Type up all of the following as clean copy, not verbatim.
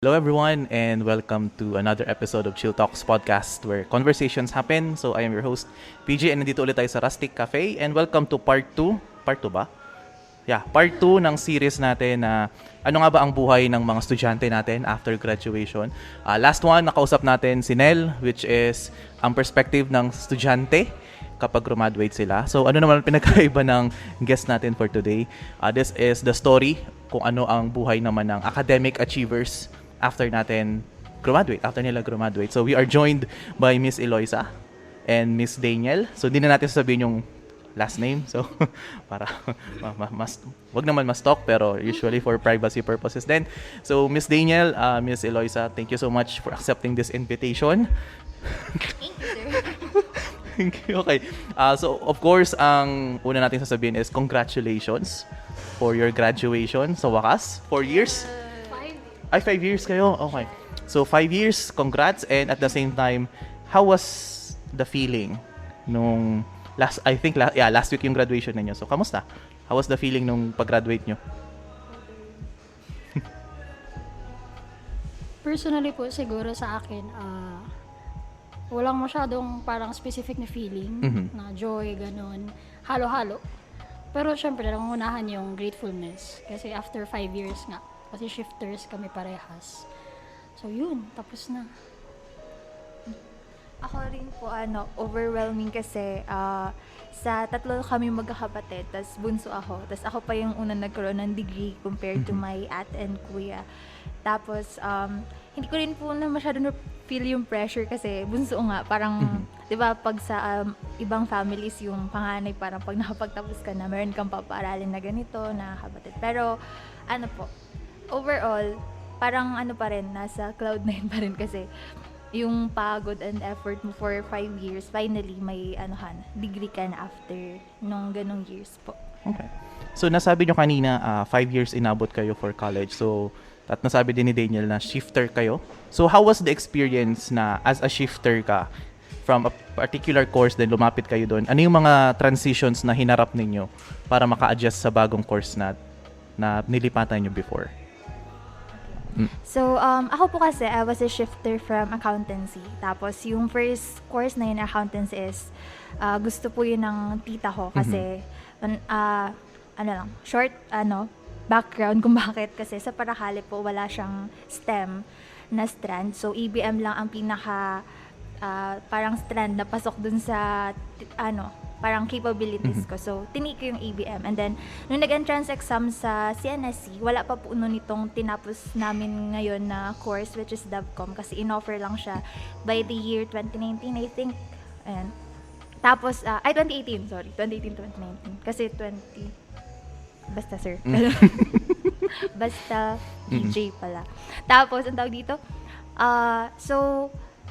Hello, everyone, and welcome to another episode of Chill Talks podcast where conversations happen. So, I am your host, PJ, and nandito ulit tayo sa Rustic Cafe. And welcome to part 2. Part 2 ba? Yeah, part 2 ng series natin na ano nga ba ang buhay ng mga estudyante natin after graduation. Last one, nakausap natin si Nel, which is ang perspective ng estudyante kapag graduate sila. So, ano naman pinagkaiba ng guest natin for today? This is the story kung ano ang buhay naman ng academic achievers after nila graduate. So we are joined by Miss Eloisa and Miss Daniel. So hindi na natin sasabihin yung last name. So para wag naman ma-stalk pero usually for privacy purposes then. So Miss Daniel, Miss Eloisa, thank you so much for accepting this invitation. Thank you, sir. Thank you. Okay. So of course, ang una natin sasabihin is congratulations for your graduation sa wakas. 4 years? 5 years kayo? Okay. So, 5 years, congrats. And at the same time, how was the feeling nung last week yung graduation ninyo. So, kamusta? How was the feeling nung pag-graduate nyo? Personally po, siguro sa akin, walang masyadong parang specific na feeling, na joy, ganun, halo-halo. Pero syempre, nangungunahan yung gratefulness. Kasi after 5 years nga, kasi shifters kami parehas. So yun, tapos na. Ako rin po, overwhelming kasi sa tatlo kami magkakapatid, tas bunso ako. Tas ako pa yung unang nagkaroon ng degree compared to my ate and kuya. Tapos, hindi ko rin po na masyado na-feel yung pressure kasi bunso nga, parang, di ba, pag sa ibang families, yung panganay, parang pag nakapagtapos ka na, meron kang papaaralin na ganito, na kapatid. Pero, overall, parang pa rin, nasa cloud9 pa rin kasi yung pagod and effort mo for 5 years, finally may degree ka na after nung ganong years po. Okay. So, nasabi nyo kanina, 5 years inabot kayo for college. So, at nasabi din ni Daniel na shifter kayo. So, how was the experience na as a shifter ka from a particular course then lumapit kayo doon? Ano yung mga transitions na hinarap ninyo para maka-adjust sa bagong course na nilipatan nyo before? So, ako po kasi, I was a shifter from accountancy. Tapos, yung first course na yun, accountancy is, gusto po yun ng tita ko kasi, short, background kung bakit. Kasi sa Paracale po, wala siyang STEM na strand. So, EBM lang ang pinaka, parang strand na pasok dun sa, parang capabilities ko. So, tinake ko yung ABM. And then, nung nag-entrance exam sa CNSC, wala pa po noon itong tinapos namin ngayon na course, which is DevCom. Kasi in-offer lang siya by the year 2019, I think. Ayan. Tapos, 2018, sorry. 2018, 2019. Kasi basta sir. Basta DJ pala. Tapos, ang tawag dito, so,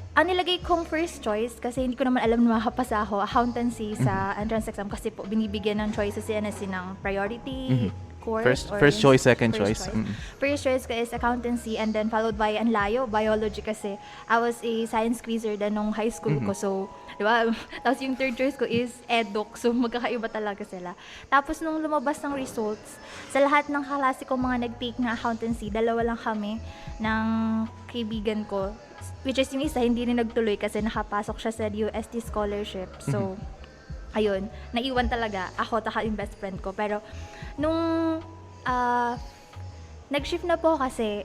ang nilagay kong first choice, kasi hindi ko naman alam na makapasa ako, accountancy sa entrance exam kasi po binibigyan ng choice sa CNSC ng priority course. First choice, second choice. First choice ko is accountancy and then followed by Anlayo, biology kasi I was a science quizzer din nung high school ko. So, di ba? Tapos yung third choice ko is eduk. So, magkakaiba talaga sila. Tapos nung lumabas ng results, sa lahat ng kaklase ko mga nag-take na accountancy, dalawa lang kami ng kaibigan ko, which is yung isa hindi rin nagtuloy kasi nakapasok siya sa UST scholarship. So, ayun, naiwan talaga ako taka yung best friend ko. Pero, nung nag-shift na po kasi,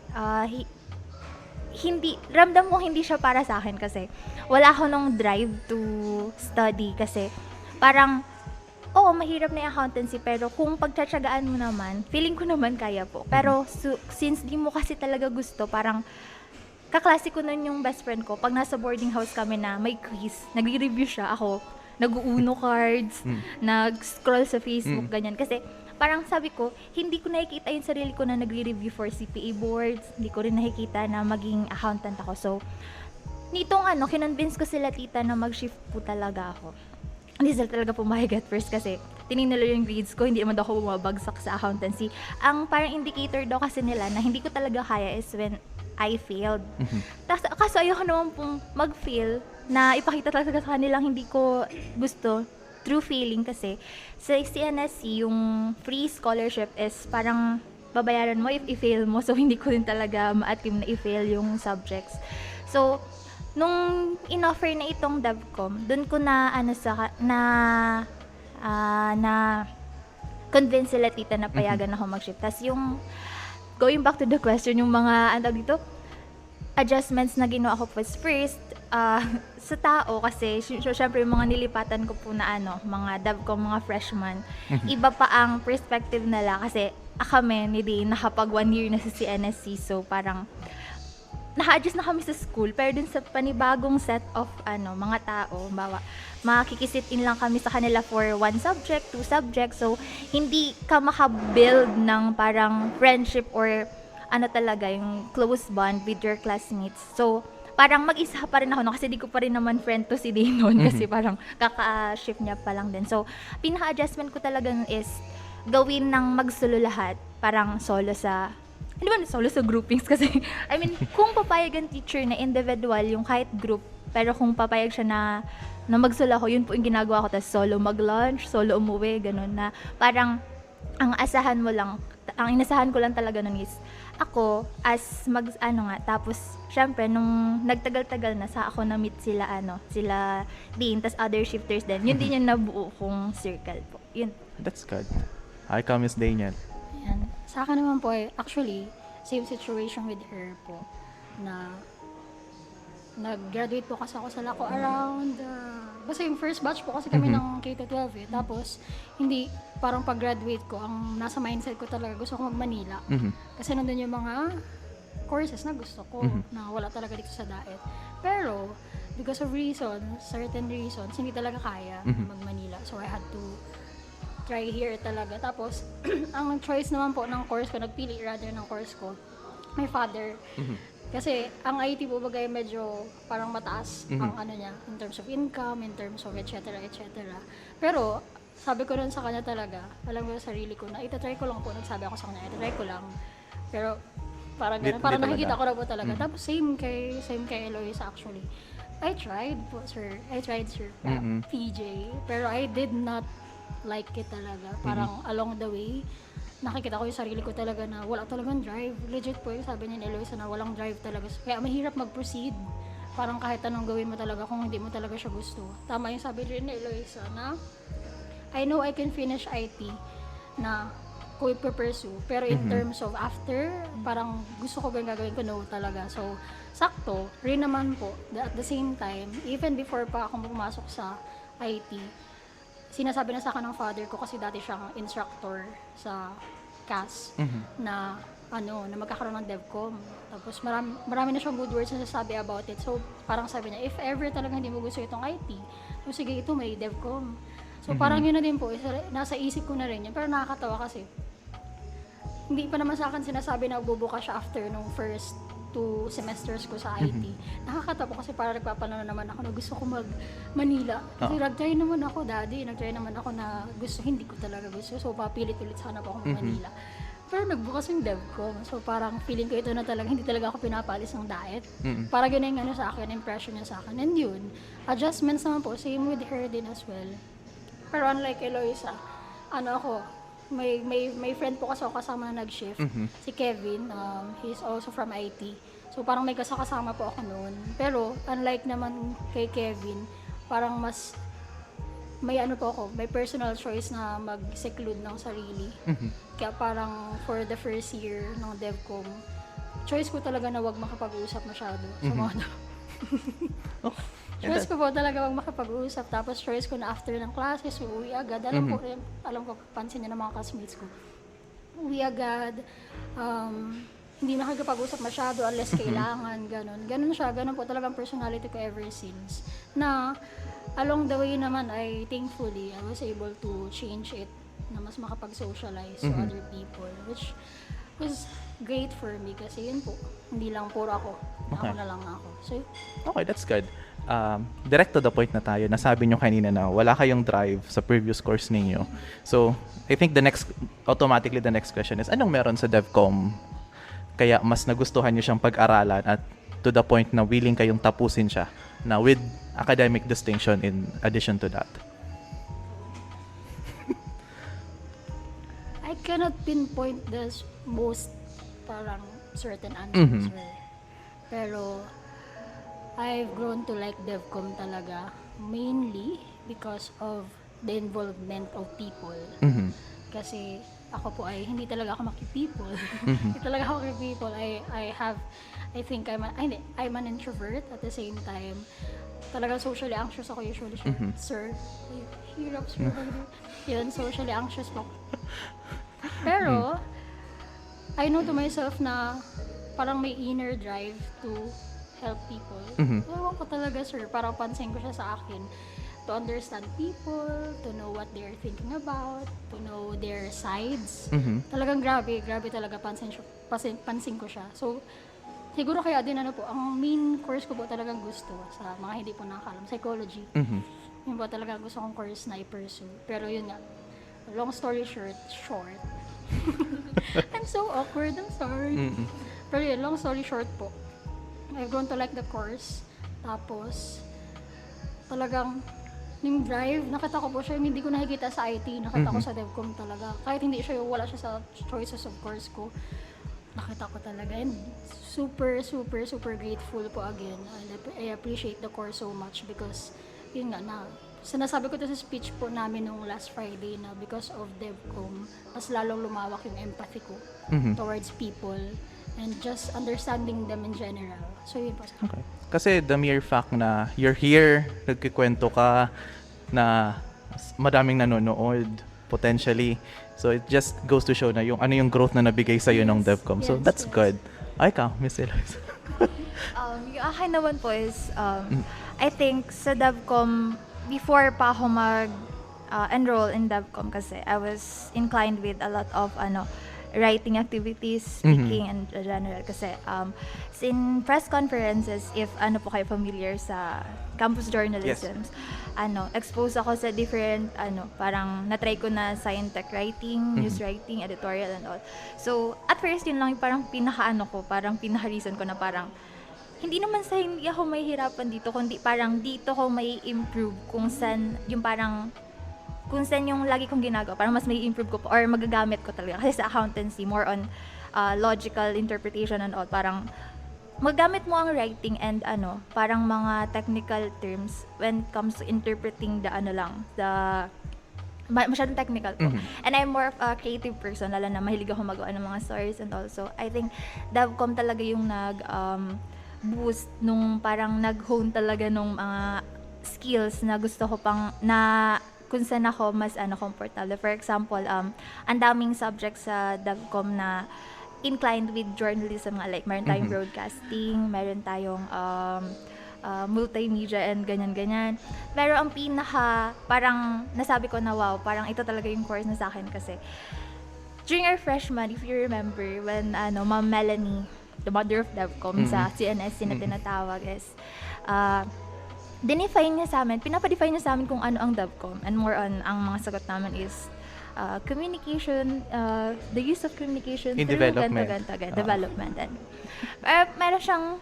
ramdam ko hindi siya para sa akin kasi wala ako nung drive to study kasi parang, mahirap na yung accountancy pero kung pagtsatsagaan mo naman, feeling ko naman kaya po. Pero, since di mo kasi talaga gusto, parang, kaklase ko nun yung best friend ko. Pag nasa boarding house kami na may quiz, nagre-review siya. Ako, nag-uuno cards, nag-scroll sa Facebook, ganyan. Kasi parang sabi ko, hindi ko nakikita yung sarili ko na nagre-review for CPA boards. Hindi ko rin nakikita na maging accountant ako. So, nitong kinonvince ko sila tita na mag-shift po talaga ako. Hindi sila talaga pumayag at first kasi tinignan nila yung grades ko, hindi naman daw ako bumabagsak sa accountancy. Ang parang indicator daw kasi nila na hindi ko talaga kaya is when I failed. Kaso ayoko naman pong mag-fail na ipakita talaga sa kanilang hindi ko gusto through failing kasi sa CNSC yung free scholarship is parang babayaran mo if i-fail mo. So, hindi ko din talaga ma-attempt na i-fail yung subjects. So, nung in-offer na itong DevCom, dun ko na, na convince sila tita na payagan ako mag-shift. Tapos yung, going back to the question, yung mga, dito, adjustments na ginawa ko was first, sa tao kasi syempre yung mga nilipatan ko po na mga DevCom, mga freshman, iba pa ang perspective nila kasi kami hindi nakapag 1 year na sa CNSC, so parang naka-adjust na kami sa school pero dun sa panibagong set of mga tao, makikisit in lang kami sa kanila for 1 subject, 2 subjects, so hindi ka makabuild ng parang friendship or talaga yung close bond with your classmates. So parang mag-isa pa rin ako kasi di ko pa rin naman friend to si Daynon kasi parang kaka-shift niya pa lang din. So, pinaka-adjustment ko talaga is gawin ng magsolo lahat. Parang solo sa groupings kasi I mean, kung papayag ang teacher na individual yung kahit group, pero kung papayag siya na magsolo ako, yun po yung ginagawa ko. Tapos solo mag-lunch, solo umuwi, ganun na parang ang inasahan ko lang talaga nun is ako as tapos syempre nung nagtagal-tagal na sa ako na meet sila Dean tas other shifters din, yun din yung nabuo kong circle po, yun. That's good. Hi, Miss Daniel. Yan. Sa akin naman po actually same situation with her po na nag-graduate po kasi ako sa LACO around basta yung first batch po kasi kami ng K-12 tapos hindi parang pag-graduate ko ang nasa mindset ko talaga gusto ko mag-Manila kasi nandun yung mga courses na gusto ko na wala talaga dito sa DAET pero because of certain reasons hindi talaga kaya mag-Manila, so I had to try here talaga. Tapos ang choice naman po ng course ko, nagpili rather ng course ko, my father. Kasi ang IT po bagay medyo parang mataas ang niya in terms of income, in terms of etc. Pero sabi ko rin sa kanya talaga, alam mo sa sarili ko na itatry ko lang po, nagsabi ako sa kanya, itatry ko lang. Pero parang ganun, parang nakikita ko na po talaga. Tapos same kay Eloisa actually. I tried sir, PJ, pero I did not like it talaga. Parang along the way, nakikita ko yung sarili ko talaga na wala talagang drive. Legit po yung sabi ni Eloisa na walang drive talaga. Kaya mahirap mag-proceed. Parang kahit anong gawin mo talaga kung hindi mo talaga siya gusto. Tama yung sabi rin ni Eloisa na I know I can finish IT na ko i-pursue. Pero in terms of after, parang gusto ko ba yung gagawin ko? No talaga. So, sakto. Rin naman po. At the same time, even before pa ako pumasok sa IT, sinasabi na sa akin ng father ko kasi dati siyang instructor sa CAS na na magkakaroon ng DevCom. Tapos marami na siyang good words na sasabi about it. So parang sabi niya, if ever talaga hindi mo gusto itong IT, so sige ito may DevCom. So parang yun na din po, nasa isip ko na rin yun. Pero nakakatawa kasi hindi pa naman sa akin sinasabi na bubuka siya after nung first 2 semesters ko sa IT. Nakakatawa kasi para nagpapalano naman ako na gusto ko mag-Manila. Kasi nag-try naman ako, nag-try naman ako na hindi ko talaga gusto. So, papilit ulit sana po ako mag-Manila. Pero nagbukas yung DevCom. So, parang feeling ko ito na talaga, hindi talaga ako pinapalis ng DAET. Para ganun yung sa akin, impression niya sa akin. And yun, adjustments naman po, same with her din as well. Pero unlike Eloisa, may friend po kasi ako kasama na nag-shift, si Kevin, he's also from IT. So parang may kasama po ako noon. Pero unlike naman kay Kevin, parang mas may may personal choice na mag-seclude ng sarili. Kaya parang for the first year ng DevCom, choice ko talaga na wag makapag-usap masyado sa mga choice ko po talaga wag makapag-usap. Tapos choice ko na after ng classes, uuwi agad. Alam ko, pansin niya ng mga classmates ko. Uwi agad. Hindi nakikipag-usap masyado unless kailangan, ganun siya. Ganun po talagang personality ko ever since. Na along the way naman ay thankfully I was able to change it na mas makapag-socialize to other people, which was great for me kasi yun po, hindi lang puro ako. Ako na lang ako. So, okay, that's good. Direct to the point na tayo. Nasabi nyo kanina na wala kayong drive sa previous course ninyo. So, I think automatically the next question is, anong meron sa DevCom kaya mas nagustuhan nyo siyang pag-aralan at to the point na willing kayong tapusin siya na with academic distinction in addition to that? I cannot pinpoint the most parang certain answers. Pero I've grown to like DevCom talaga mainly because of the involvement of people. Kasi ako po ay hindi talaga ako maki-people. Hindi talaga ako maki-people. I think I'm an introvert at the same time. Talagang socially anxious ako usually. Sir, hirap sir. Yun, socially anxious po. Pero, I know to myself na parang may inner drive to help people. Ewan ko talaga sir, parang pansin ko siya sa akin. To understand people, to know what they're thinking about, to know their sides. Talagang grabe talaga pansin ko siya. So, siguro kaya din ang main course ko po talagang gusto sa mga hindi po nakakalam, psychology. Yun po talaga gusto kong course na i-pursue. Pero yun nga, long story short, I'm so awkward, I'm sorry. Pero yun, long story short po, I've grown to like the course. Tapos, talagang yung drive, nakita ko po siya, hindi ko nakikita sa IT, nakita ko sa DevCom talaga. Kahit wala siya sa choices of course ko, nakita ko talaga. And super grateful po again. And I appreciate the course so much because, yun nga na, sinasabi ko to sa speech po namin nung last Friday na because of DevCom, mas lalong lumawak yung empathy ko towards people and just understanding them in general. So yun po. Okay. Kasi the mere fact na you're here, nagkikwento ka, na madaming nanonood, potentially. So it just goes to show na yung growth na nabigay sa'yo ng DevCom. So that's good. Ay ka, Miss Eloise. Yung akin naman po is, I think sa DevCom, before pa ako enroll in DevCom kasi I was inclined with a lot of writing activities, speaking, and general. Kasi in press conferences, if po kayo familiar sa campus journalism, exposed ako sa different, parang natry ko na science-tech writing, news writing, editorial, and all. So, at first, yun lang yung parang parang pinaka-reason ko na parang, hindi naman sa hindi ako mahihirapan dito, kundi parang dito ko may improve kung saan yung lagi kong ginagawa, parang mas may improve ko or magagamit ko talaga. Kasi sa accountancy, more on logical interpretation and all, parang magamit mo ang writing and parang mga technical terms when it comes to interpreting masyadong technical po. And I'm more of a creative person, lalo na mahilig ako magawa ng mga stories and also I think DevCom talaga yung boost nung parang nag-hone talaga nung mga skills na gusto ko kung saan ako mas comfortable. For example, ang daming subjects sa DevCom na inclined with journalism nga, like meron tayong broadcasting, meron tayong multimedia and ganyan-ganyan. Pero ang parang nasabi ko na wow, parang ito talaga yung course na sa akin kasi during our freshman, if you remember, when Ma'am Melanie, the mother of DevCom sa CNSC na tinatawag is pinapa-define niya sa amin kung ano ang DevCom, and more on ang mga sagot namin is communication, the use of communication in through development. Development. And meron siyang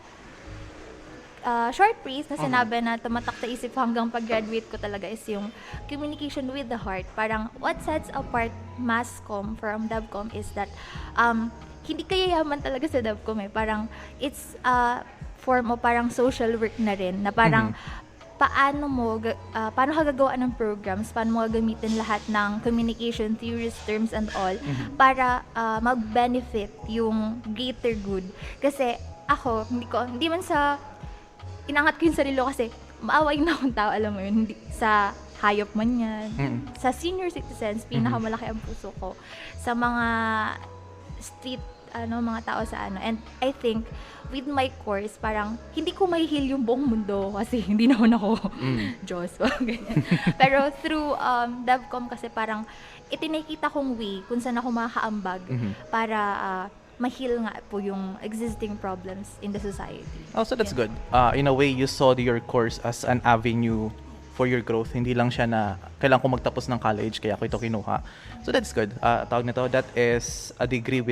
short phrase na sinabi na tumatak sa isip ko hanggang pag-graduate ko talaga is yung communication with the heart. Parang what sets apart Masscom from DevCom is that hindi kaya yaman talaga sa DevCom parang it's a form of parang social work na rin na parang paano ka gagawa ng programs, paano mo gagamitin lahat ng communication theories, terms, and all para mag-benefit yung greater good. Kasi ako, hindi man sa inangat ko yung sarili ko kasi maawain na akong tao, alam mo yun, hindi, sa hayop man yan, sa senior citizens, pinakamalaki ang puso ko, sa mga street mga tao sa and I think with my course parang hindi ko mahihil yung buong mundo kasi hindi naman ako Diyos ganyan. Pero through DevCom kasi parang itinakita kong way kung saan ako makakaambag para ma-heal nga po yung existing problems in the society. Oh, so that's good. In a way, you saw your course as an avenue for your growth. Hindi lang siya na kailangan ko magtapos ng college kaya ako ito kinuha. So that's good. Tawag nito, that is a degree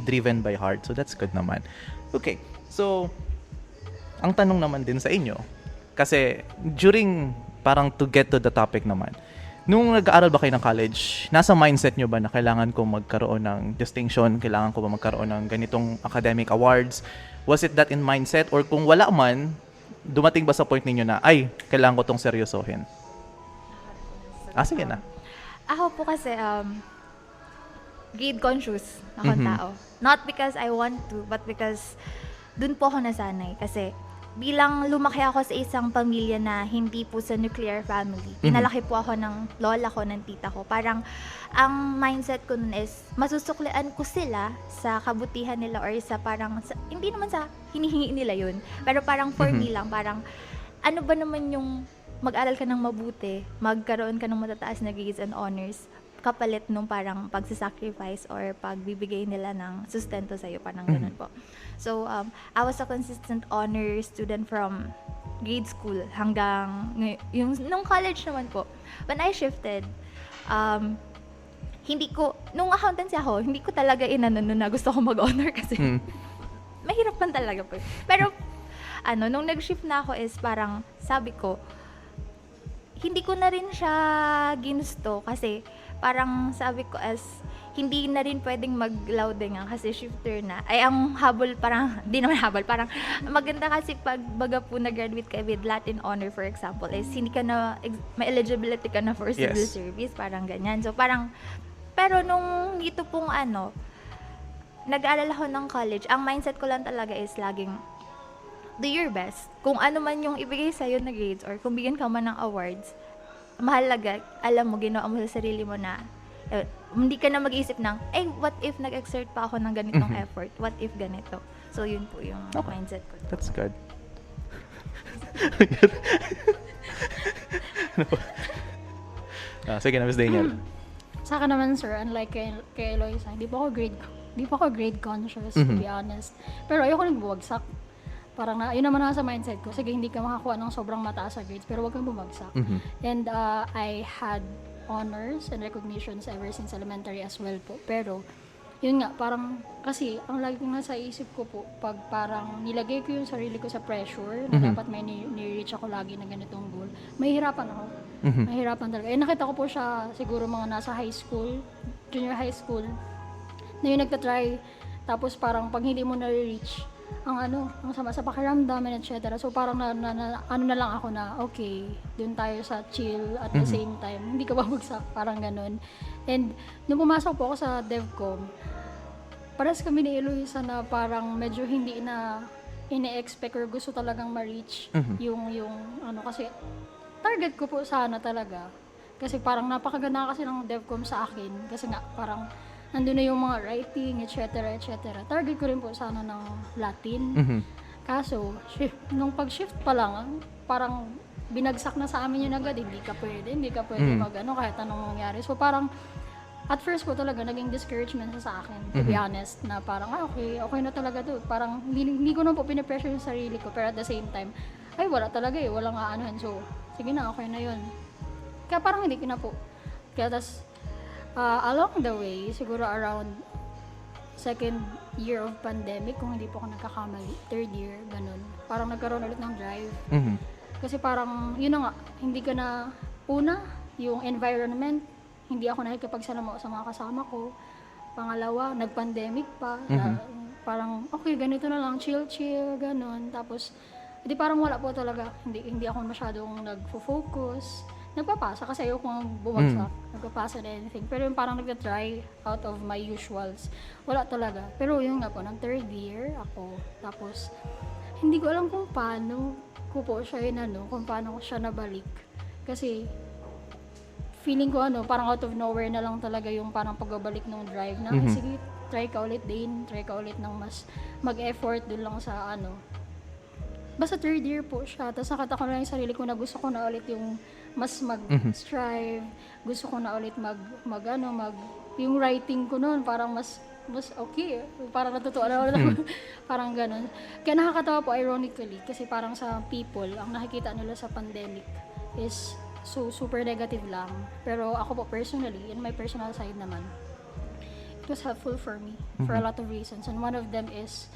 driven by heart. So that's good naman. Okay. So ang tanong naman din sa inyo kasi during parang to get to the topic naman, Nung nag-aaral ba kayo ng college, nasa mindset nyo ba na kailangan ko magkaroon ng distinction, kailangan ko ba magkaroon ng ganitong academic awards? Was it that in mindset? Or kung wala man, dumating ba sa point ninyo na, ay, kailangan ko tong seryosohin? Sige na. Ako po kasi, grade conscious akong tao. Not because I want to, but because dun po ako nasanay. Kasi bilang lumaki ako sa isang pamilya na hindi po sa nuclear family, pinalaki po ako ng lola ko, ng tita ko. Parang ang mindset ko nun is masusuklian ko sila sa kabutihan nila or sa parang, hindi naman sa hinihingi nila yun. Pero parang for me lang, parang ano ba naman yung mag-aral ka ng mabuti, magkaroon ka ng matataas na grades and honors, kapalit nung parang pagsasacrifice or pagbibigay nila ng sustento sa'yo, parang ganun po. So, I was a consistent honor student from grade school hanggang nung college naman po. When I shifted, nung accountancy ako, hindi ko talaga na gusto ko mag-honor kasi mahirap man talaga po. Pero, nung nag-shift na ako is parang sabi ko, hindi ko na rin siya ginusto kasi parang sabi ko as hindi na rin pwedeng mag-louding kasi shifter na. Ay, ang habol parang, di naman habol, parang maganda kasi pag baga po nag-graduate ka with Latin honor, for example, is hindi ka na, may eligibility ka na for civil service, parang ganyan. So parang, pero nung dito pong nag-aaral ako ng college, ang mindset ko lang talaga is laging, do your best. Kung ano man yung ibigay sa'yo na grades or kung bigyan ka man ng awards, mahalaga, alam mo, ginawa mo sa sarili mo na hindi ka na mag-isip ng, what if nag-exert pa ako ng ganitong effort? What if ganito? So, yun po yung mindset ko. That's good. Sige na, Miss Daniel. Sa akin naman, sir, unlike kay Eloisa, hindi po ako grade conscious, to be honest. Pero ayoko nang bumagsak. Parang yun naman nasa mindset ko. Sige, hindi ka makakuha ng sobrang mataas sa grades, pero wag kang bumagsak. And I had honors and recognitions ever since elementary as well po. Pero, yun nga, parang, kasi, ang lagi kong nasa isip ko po, pag parang nilagay ko yung sarili ko sa pressure, na dapat may ni-reach ako lagi na ganitong goal, mahihirapan ako. Mahihirapan talaga. Nakita ko po siya, siguro mga nasa high school, junior high school, na yung nagtatry, tapos parang pag hindi mo na-reach, ang sama sa pakiramdam and etc. So parang na lang ako na okay, dun tayo sa chill at the same time, hindi ka babagsak, parang ganun. And nung pumasok po ako sa DevCom, paras kami ni Eloisa na parang medyo hindi na ine-expect or gusto talagang ma-reach yung kasi target ko po sana talaga. Kasi parang napakaganda kasi ng DevCom sa akin kasi nga parang nandun na yung mga writing, etc. Target ko rin po sana ng Latin. Kaso, nung pag-shift pa lang, parang binagsak na sa amin yun agad. Hindi ka pwede kahit anong mangyari. So parang, at first po talaga, naging discouragement sa akin, to be honest, na parang, okay na talaga to. Parang, hindi ko na po pinipressure yung sarili ko, pero at the same time, wala talaga walang aanuhan. So, sige na, okay na yun. Kaya parang hindi ko na po. Kaya tas, along the way, siguro around second year of pandemic, kung hindi po ako nagkakamali, third year, ganun. Parang nagkaroon ulit ng drive. Kasi parang, yun na nga, hindi ka na, yung environment, hindi ako nakikipagsalama sa mga kasama ko. Pangalawa, nag-pandemic pa. Parang, okay, ganito na lang, chill, ganun. Tapos, hindi parang wala po talaga. Hindi ako masyadong nagfo-focus. Nagpapasa kasi ayoko kung bumagsak. Nagpapasa na anything. Pero yung parang nagtatry out of my usuals. Wala talaga. Pero yun nga po, ng third year ako. Tapos, hindi ko alam kung paano ko po siya kung paano ko siya nabalik. Kasi, feeling ko parang out of nowhere na lang talaga yung parang pagbabalik ng drive na, sige, try ka ulit ng mas mag-effort dun lang sa Basta third year po siya. Tapos nakita ko na yung sarili ko na gusto ko na ulit yung mas mag-strive. Gusto ko na ulit yung writing ko noon parang mas okay. Parang natutuwa na ulit. Parang ganun. Kaya nakakatawa po ironically kasi parang sa people, ang nakikita nila sa pandemic is so super negative lang. Pero ako po personally, in my personal side naman, it was helpful for me for a lot of reasons. And one of them is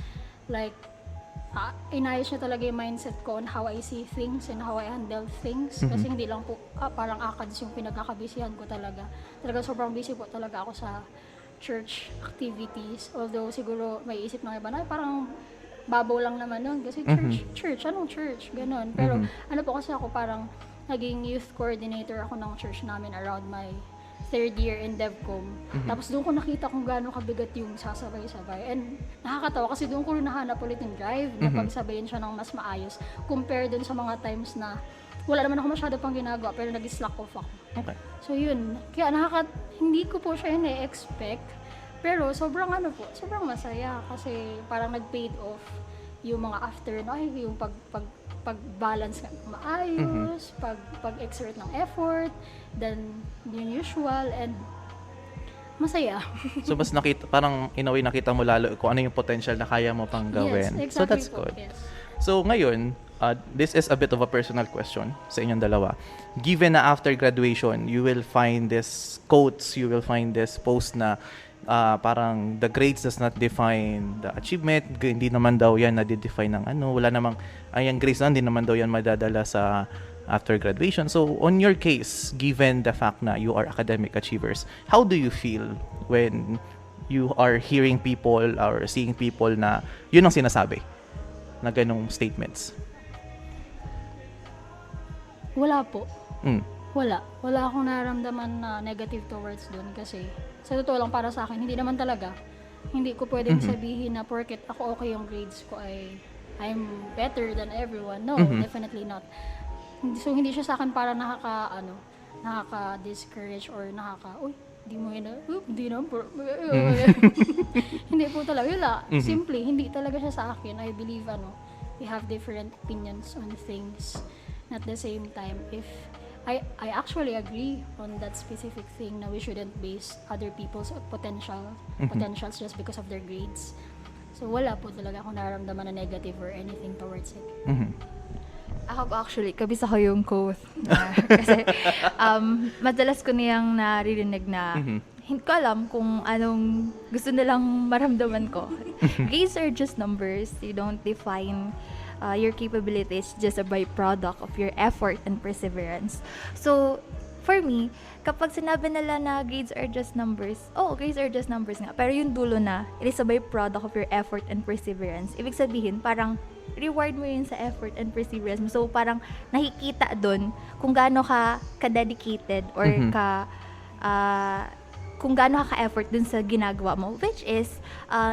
like inayos niya talaga yung mindset ko on how I see things and how I handle things. Kasi hindi lang po parang ACADS yung pinagkakabisihan ko talaga. Talaga sobrang busy po talaga ako sa church activities. Although siguro may isip ng iba na parang babaw lang naman nun. Kasi church, anong church? Ganon. Pero ano po kasi ako parang naging youth coordinator ako ng church namin around my third year in DevCom. Tapos doon ko nakita kung gaano kabigat yung sasabay-sabay. And nakakatawa kasi doon ko rin nahanap ulit yung drive na pagsabayin siya ng mas maayos compare doon sa mga times na wala naman ako masyado pang ginagawa pero nag-slack off ako. Okay. So yun, kaya hindi ko po siya ina-expect pero sobrang sobrang masaya kasi parang nag-paid off yung mga after na yung pag-balance nga maayos, pag-exert ng effort, than yung usual, and masaya. So mas parang in a way nakita mo lalo kung ano yung potential na kaya mo pang gawin. Yes, exactly So that's po, good. yes. So ngayon, this is a bit of a personal question sa inyong dalawa. Given na after graduation, you will find this quotes, you will find this post na parang the grades does not define the achievement, hindi naman daw yan na-define ng wala namang, yung grades na hindi naman daw yan madadala sa after graduation. So on your case, given the fact na you are academic achievers, how do you feel when you are hearing people or seeing people na yun ang sinasabi na ganong statements? Wala po. Wala akong nararamdaman na negative towards dun kasi sa totoo lang para sa akin, hindi ko pwedeng sabihin na porket ako okay yung grades ko I'm better than everyone. No, definitely not. So hindi siya sa akin para nakaka-discourage or di mo hindi na hindi po talaga wala. Simply, hindi talaga siya sa akin. I believe we have different opinions on things. At the same time, if I actually agree on that specific thing na we shouldn't base other people's potentials just because of their grades. So wala po talaga akong nararamdaman na negative or anything towards it. Ako po actually, kabisa ko yung quote. Kasi madalas ko niyang naririnig na hindi ko alam kung anong gusto nilang maramdaman ko. Grades are just numbers. You don't define your capabilities, just a byproduct of your effort and perseverance. So, for me, kapag sinabi nila na grades are just numbers, grades are just numbers nga. Pero yung dulo na, it is a byproduct of your effort and perseverance. Ibig sabihin, parang reward mo yun sa effort and perseverance mo. So, parang nakikita doon kung gaano ka ka-dedicated or kung gaano ka-effort dun sa ginagawa mo, which is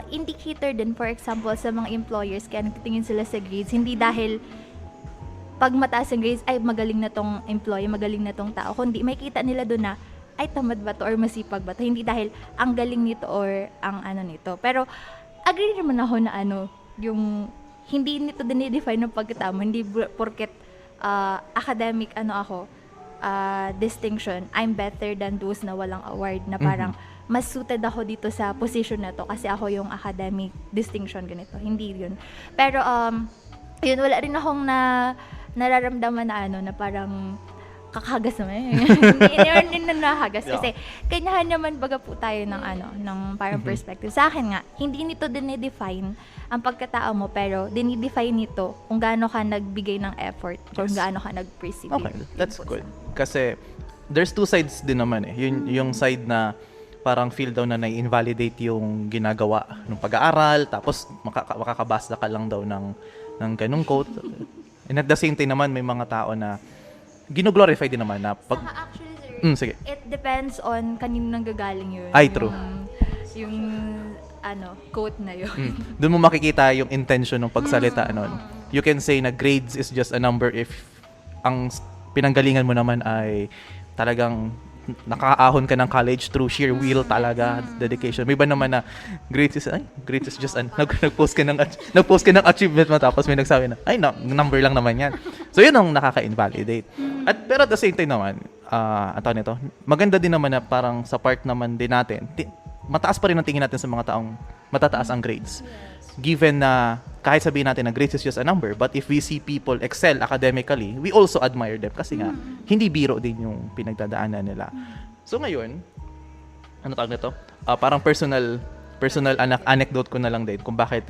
indicator din, for example, sa mga employers kaya nagtitingin sila sa grades, hindi dahil pag mataas yung grades, ay magaling na tong employee, magaling na tong tao, kundi may kita nila dun na, ay tamad ba to or masipag ba to, hindi dahil ang galing nito or ang nito. Pero, agree naman ako na yung hindi nito dinidefine ng pagkatao, hindi porket academic ako, distinction, I'm better than those na walang award, na parang mas suited ako dito sa position na to kasi ako yung academic distinction ganito. Hindi yun. Pero yun, wala rin akong nararamdaman na parang kakahagas naman. Hindi na nahagas kasi kanyahan naman baga po tayo ng ng parang perspective. Sa akin nga, hindi nito dinidefine ang pagkatao mo, pero dinidefine nito kung gaano ka nagbigay ng effort, kung gaano ka nag-persevere. Okay, that's good. Kasi there's two sides din naman yung side na parang feel daw na na-invalidate yung ginagawa ng pag-aaral, tapos makakabasa ka lang daw ng ganung quote. And at the same time naman, may mga tao na gino-glorify din naman na pag... Saka actually, sir, sige. it depends on kanino nanggagaling yun. Ay, true. Yung quote na yun. Doon mo makikita yung intention ng pagsalita nun. You can say na grades is just a number if ang pinanggalingan mo naman ay talagang nakaahon ka ng college through sheer will talaga, dedication. May iba naman na grades is just nag-post ka ng achievement mo tapos may nagsabi na number lang naman yan. So yun ang nakaka-invalidate. Pero at the same time naman, maganda din naman na parang sa part naman din natin, mataas pa rin ang tingin natin sa mga taong matataas ang grades. Given na kahit sabihin natin na grades is just a number, but if we see people excel academically, we also admire them kasi nga hindi biro din yung pinagdadaanan nila. So ngayon, parang personal anecdote ko na lang din kung bakit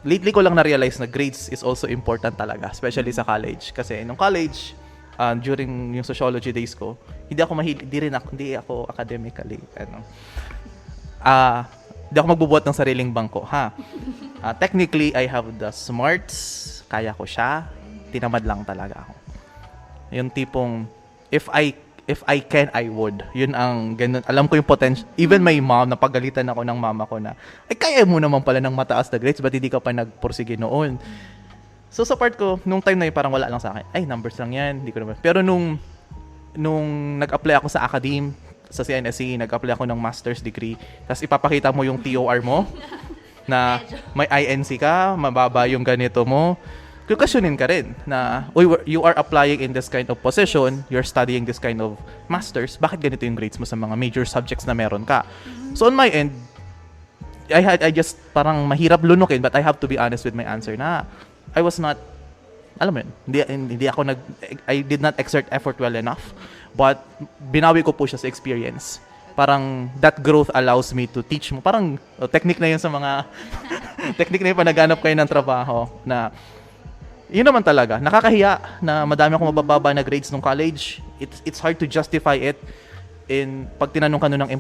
lately ko lang na-realize na grades is also important talaga, especially sa college. Kasi nung college, during yung sociology days ko, hindi ako academically, hindi ako magbubuhat ng sariling bangko, ha? Technically, I have the smarts, kaya ko siya, tinamad lang talaga ako. Yung tipong, if I can, I would. Yun ang ganun. Alam ko yung potential. Even my mom, napagalitan ako ng mama ko na, ay, kaya mo naman pala ng mataas na grades, ba't hindi ka pa nagpursige noon? So, sa part ko, nung time na yun, parang wala lang sa akin. Ay, numbers lang yan. Hindi ko naman. Pero nung nag-apply ako sa academe, sa CNSE, nag-apply ako ng master's degree, tapos ipapakita mo yung TOR mo, na may INC ka, mababa yung ganito mo, questionin ka rin na, you are applying in this kind of position, you're studying this kind of masters, bakit ganito yung grades mo sa mga major subjects na meron ka? So on my end, I just parang mahirap lunukin, but I have to be honest with my answer na I was not, alam mo yun, I did not exert effort well enough, but binawi ko po siya sa experience. Parang that growth allows me to teach mo. Parang technique na yun sa mga technique na yun pag naghanap kayo ng trabaho na yun naman talaga, nakakahiya na madami akong mabababa na grades nung college. It's hard to justify it pag tinanong ka ng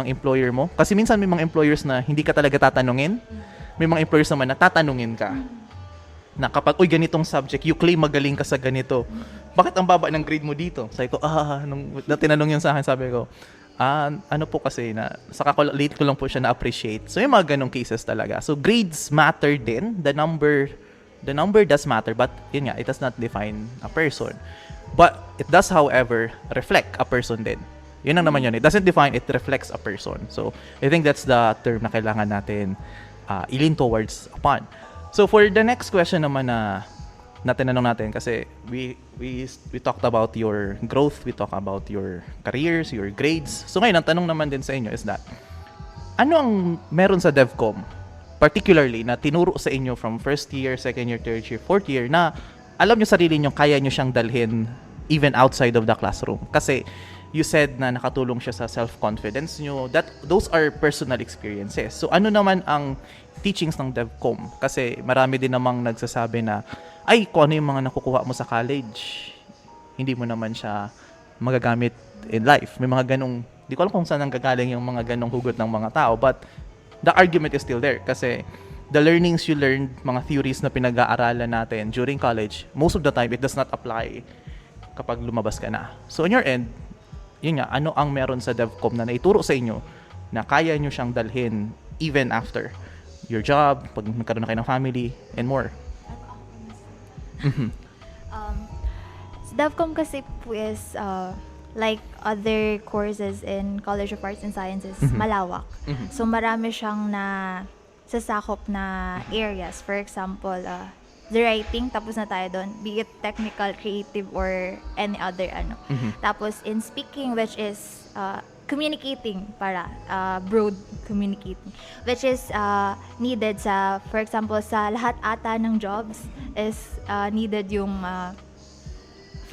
employer mo. Kasi minsan may mga employers na hindi ka talaga tatanungin. May mga employers naman na tatanungin ka. Na kapag, ganitong subject, you claim magaling ka sa ganito. Bakit ang baba ng grade mo dito? Sabi ko, nung tinanong yun sa akin, sabi ko, ano po kasi na, late ko lang po siya na-appreciate. So yung mga ganong cases talaga. So grades matter din. The number does matter, but yun nga, it does not define a person. But it does, however, reflect a person din. Yun ang naman yun. It doesn't define, it reflects a person. So, I think that's the term na kailangan natin ilin towards upon. So, for the next question naman na tinanong natin, kasi we talked about your growth, we talked about your careers, your grades. So, ngayon, ang tanong naman din sa inyo is that, ano ang meron sa DevCom particularly na tinuro sa inyo from first year, second year, third year, fourth year na alam nyo sarili nyo, kaya nyo siyang dalhin even outside of the classroom? Kasi you said na nakatulong siya sa self-confidence nyo. Those are personal experiences. So ano naman ang teachings ng DevCom? Kasi marami din namang nagsasabi na, ay, kung ano yung mga nakukuha mo sa college, hindi mo naman siya magagamit in life. May mga ganong, di ko alam kung saan nanggagaling yung mga ganong hugot ng mga tao, but the argument is still there kasi the learnings you learned, mga theories na pinag-aaralan natin during college, most of the time, it does not apply kapag lumabas ka na. So on your end, yun nga, ano ang meron sa DevCom na naituro sa inyo na kaya nyo siyang dalhin even after your job, pag nagkaroon na kayo ng family, and more? Sa DevCom kasi po is like other courses in College of Arts and Sciences, malawak. So marami siyang sasakop na areas. For example, the writing, tapos na tayo doon, be it technical, creative, or any other Tapos in speaking, which is communicating, broad communicating, which is needed for example, sa lahat ata ng jobs is needed yung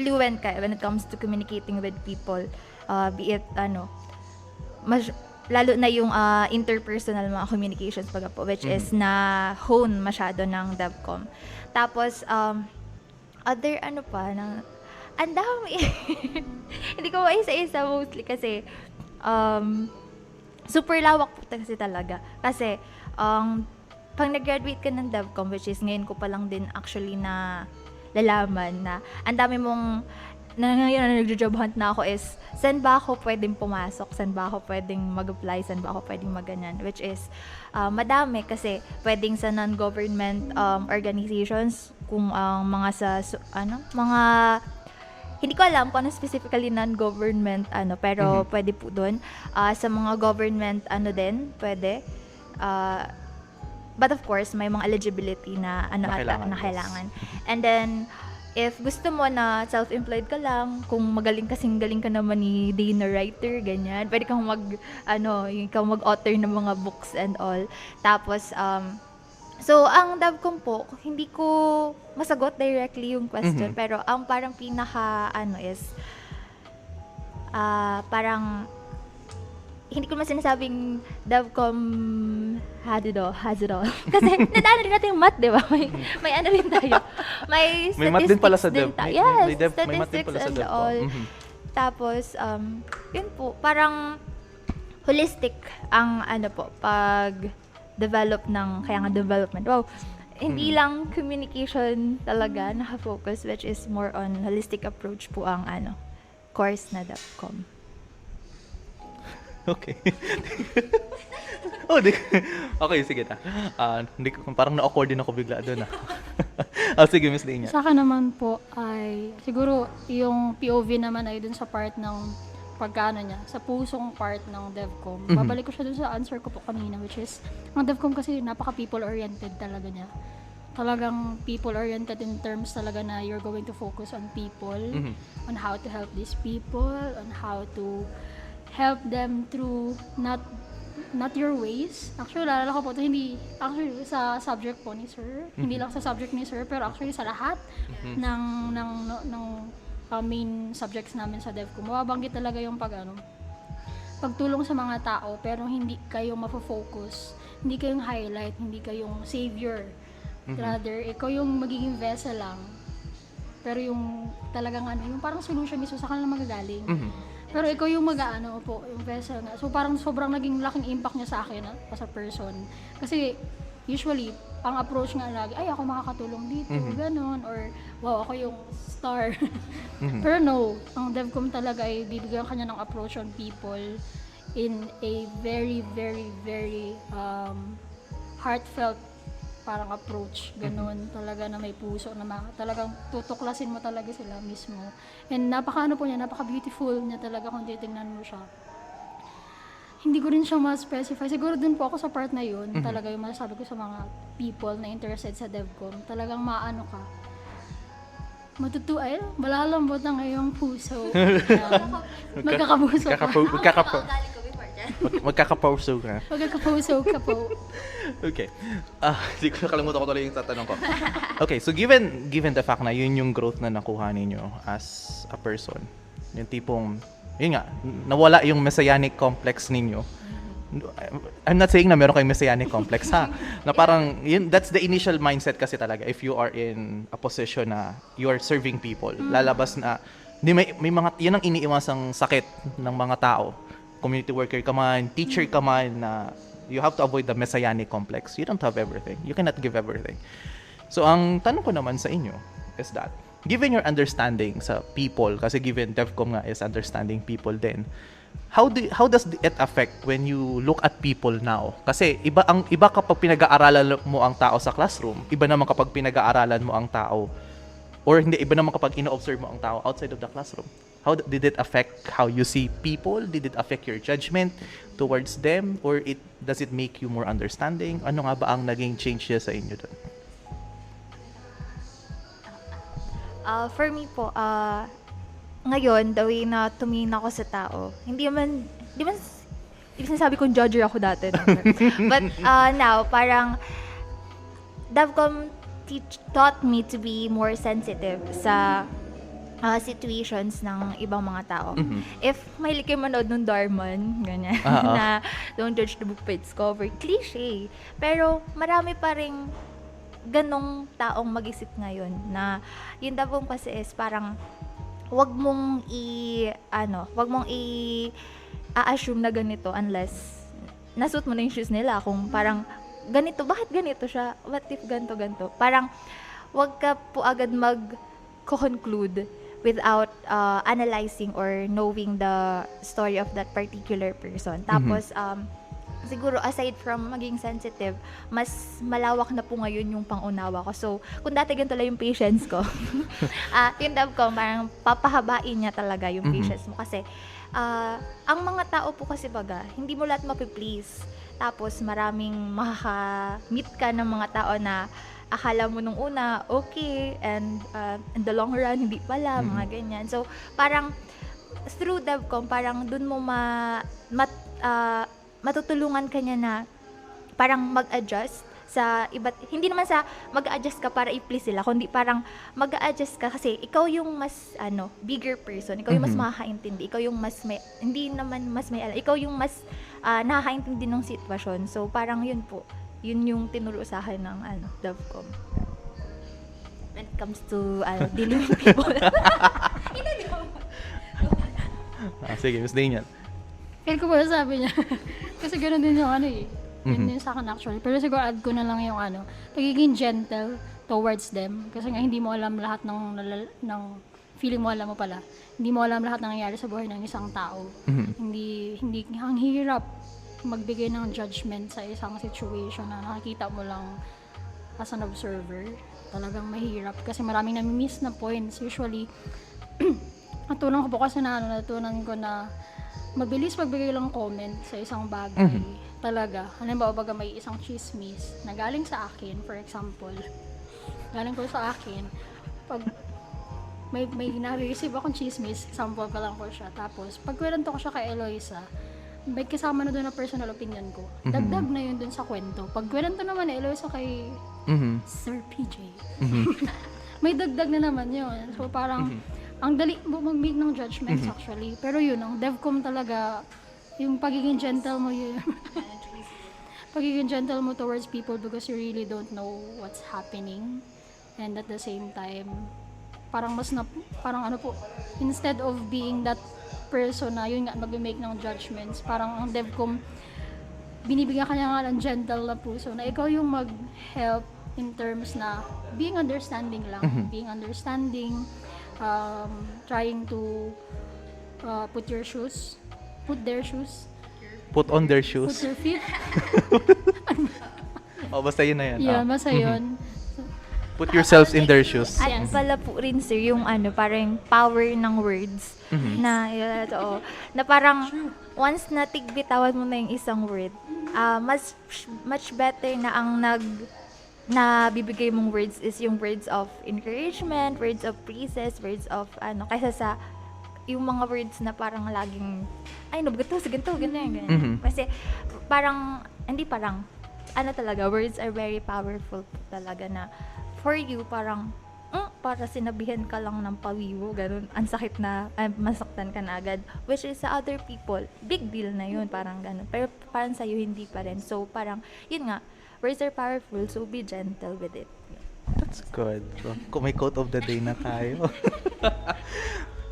fluent ka when it comes to communicating with people, be it lalo na yung interpersonal mga communications po, which is na hone masyado ng DevCom. Tapos other ang dami hindi ko maisa-isa mostly kasi super lawak po kasi talaga kasi pag nag-graduate ka ng DevCom, which is ngayon ko pa lang din actually na lalaman na ang dami mong ngayon na nag-job hunt na ako is saan ba ako pwedeng pumasok, saan ba ako pwedeng mag-apply, saan ba ako pwedeng maganyan, which is madami kasi pwedeng sa non-government organizations, kung mga mga hindi ko alam kung ano specifically non-government pero pwede po doon sa mga government din pwede, but of course may mga eligibility na kailangan. And then if gusto mo na self-employed ka lang, kung galing ka naman ni Dana writer, ganyan, pwede kang mag-author ng mga books and all. Tapos, so, ang DevCom po, hindi ko masagot directly yung question, pero ang parang pinaka, is, parang, hindi ko naman sinasabing DevCom had it all. Kasi nadaanan din natin yung math, di ba? May ano rin tayo. May May math din pala sa statistics din Dev. tayo. May Yes, math din statistics pala sa and Dev. all. Tapos, yun po, parang holistic ang ano po, pag-develop ng, kaya nga development. Wow, hindi lang communication talaga naka-focus, which is more on holistic approach po ang ano, course na DevCom. Okay. Okay, sige na. Hindi ko, parang na-awkward din ako bigla doon. Sige, Miss Dania. Sa akin naman po ay siguro yung POV naman ay dun sa part ng pagkano niya, sa pusong part ng DevCom. Babalik ko siya dun sa answer ko po kanina, which is, ang DevCom kasi napaka people-oriented talaga niya. Talagang people-oriented in terms talaga na you're going to focus on people, on how to help these people, on how to help them through not your ways. Actually, naalala ko po ito, hindi actually sa subject po ni Sir, hindi lang sa subject ni Sir, pero actually sa lahat ng main subjects namin sa DevCom. Mababanggit talaga yung pagtulong sa mga tao, pero hindi kayo mafo-focus, hindi kayong highlight, hindi kayong savior. Rather, ikaw yung magiging vessel lang. Pero yung talagang yung parang solution mismo sa kanila magagaling. Pero ikaw yung yung vessel nga. So parang sobrang naging laking impact niya sa akin as a person. Kasi usually, ang approach nga lagi, ay ako makakatulong dito, ganun. Or wow, ako yung star. Pero no, ang DevCom talaga ay bibigyan kanya ng approach on people in a very, very, very heartfelt parang approach, ganun, talaga na may puso, na talagang tutuklasin mo talaga sila mismo. And napaka-beautiful niya talaga kung titingnan mo siya. Hindi ko rin siya ma-specify. Siguro dun po ako sa part na yun, talaga yung masasabi ko sa mga people na interested sa DevCom, talagang ka. Malalambot ang iyong puso. Magkakapuso ka. Magkakapuso ka. Magkakapuso ka po. Okay. Hindi ko nakalimutan ko tuloy yung tatanong ko. Okay, so given the fact na yun yung growth na nakuha ninyo as a person, yung tipong, yun nga, nawala yung messianic complex ninyo. I'm not saying na meron kayong messianic complex, ha? Na parang, that's the initial mindset kasi talaga. If you are in a position na you are serving people, lalabas na, may mga, yun ang iniiwasang sakit ng mga tao. Community worker ka man, teacher ka man, na you have to avoid the messianic complex. You don't have everything. You cannot give everything. So, ang tanong ko naman sa inyo is that, given your understanding sa people, kasi given DevCom nga is understanding people din, how does it affect when you look at people now? Kasi iba kapag pinag-aaralan mo ang tao sa classroom, iba naman kapag pinag-aaralan mo ang tao, or hindi, iba naman kapag ino-observe mo ang tao outside of the classroom. How did it affect how you see people? Did it affect your judgment towards them? Or does it make you more understanding? Ano nga ba ang naging change sa inyo doon? For me po, ngayon, the way na tumingin ako sa tao, hindi sinasabi kong judger ako dati. But now, parang DevCom taught me to be more sensitive sa situations ng ibang mga tao. If mahilig kayo manood ng Darman, ganyan, na don't judge the book by its cover, cliche. Pero marami pa rin ganong taong mag-isip ngayon na yung DevCom kasi is parang wag mong i-assume na ganito unless nasuot mo na yung shoes nila. Kung parang ganito, bakit ganito siya? What if ganito? Parang wag ka po agad mag-conclude without analyzing or knowing the story of that particular person. Tapos, siguro aside from maging sensitive, mas malawak na po ngayon yung pangunawa ko. So, kung dati ganito lang yung patience ko, yung DevCom, parang papahabain niya talaga yung patience mo. Kasi, ang mga tao po kasi baga, hindi mo lahat mapiplease. Tapos, maraming makaka-meet ka ng mga tao na akala mo nung una, okay, and in the long run, hindi pala, mga ganyan. So, parang, through DevCom, parang dun mo matutulungan ka niya na parang mag-adjust sa iba't, hindi naman sa mag-a-adjust ka para i-please sila, kundi parang mag-a-adjust ka kasi ikaw yung mas bigger person, ikaw yung mas makakaintindi, ikaw yung mas may, hindi naman mas may alam, ikaw yung mas nakakaintindi ng sitwasyon. So parang yun po, yun yung tinuro sa akin ng DevCom when it comes to dealing with people. Sige, Miss Daniel. Feel ko ba sabi niya? Kasi gano'n din yung yun din sa akin actually. Pero siguro add ko na lang yung pagiging gentle towards them. Kasi nga hindi mo alam lahat ng feeling mo alam mo pala. Hindi mo alam lahat ng nangyayari sa buhay ng isang tao. Hindi, ang hirap magbigay ng judgment sa isang situation na nakikita mo lang as an observer. Talagang mahirap kasi maraming nami-miss na points. Usually, natutunan ko po kasi natutunan ko na mabilis magbigay lang comment sa isang bagay. Talaga. Halimbawa, baga may isang chismis na galing sa akin, for example. Galing ko sa akin. Pag may na-receive akong chismis, example ko lang po siya. Tapos, pag kwento ko siya kay Eloisa, may kasama na doon na personal opinion ko. Dagdag na yun doon sa kwento. Pag kwento naman ni Eloisa kay Sir PJ, may dagdag na naman yun. So, parang, ang dali mo mag-make ng judgments actually. Pero yun, ang DevCom talaga, yung pagiging gentle mo yun. Pagiging gentle mo towards people because you really don't know what's happening. And at the same time, parang parang instead of being that person na yun nga mag-make ng judgments, parang ang DevCom, binibigyan ka niya nga ng gentle na puso na ikaw yung mag-help in terms na being understanding lang. Being understanding, trying to put their shoes, put on their feet. Basta yun na yan. Yeah, basta yun. Put yourselves in their shoes. At pala po rin sir, yung parang power ng words na na parang once na tigbitawan mo na yung isang word, much better na ang na bibigay mong words is yung words of encouragement, words of praises, words of kaysa sa yung mga words na parang laging ganito, ganyan. Kasi parang talaga words are very powerful talaga na for you parang para sinabihan ka lang ng pawiwo, ganun, ang sakit na, masaktan ka na agad, which is sa other people, big deal na yun, parang ganun, pero parang sa'yo hindi pa rin. So parang yun nga, words are powerful, so be gentle with it. That's good. So, kung may quote of the day na tayo.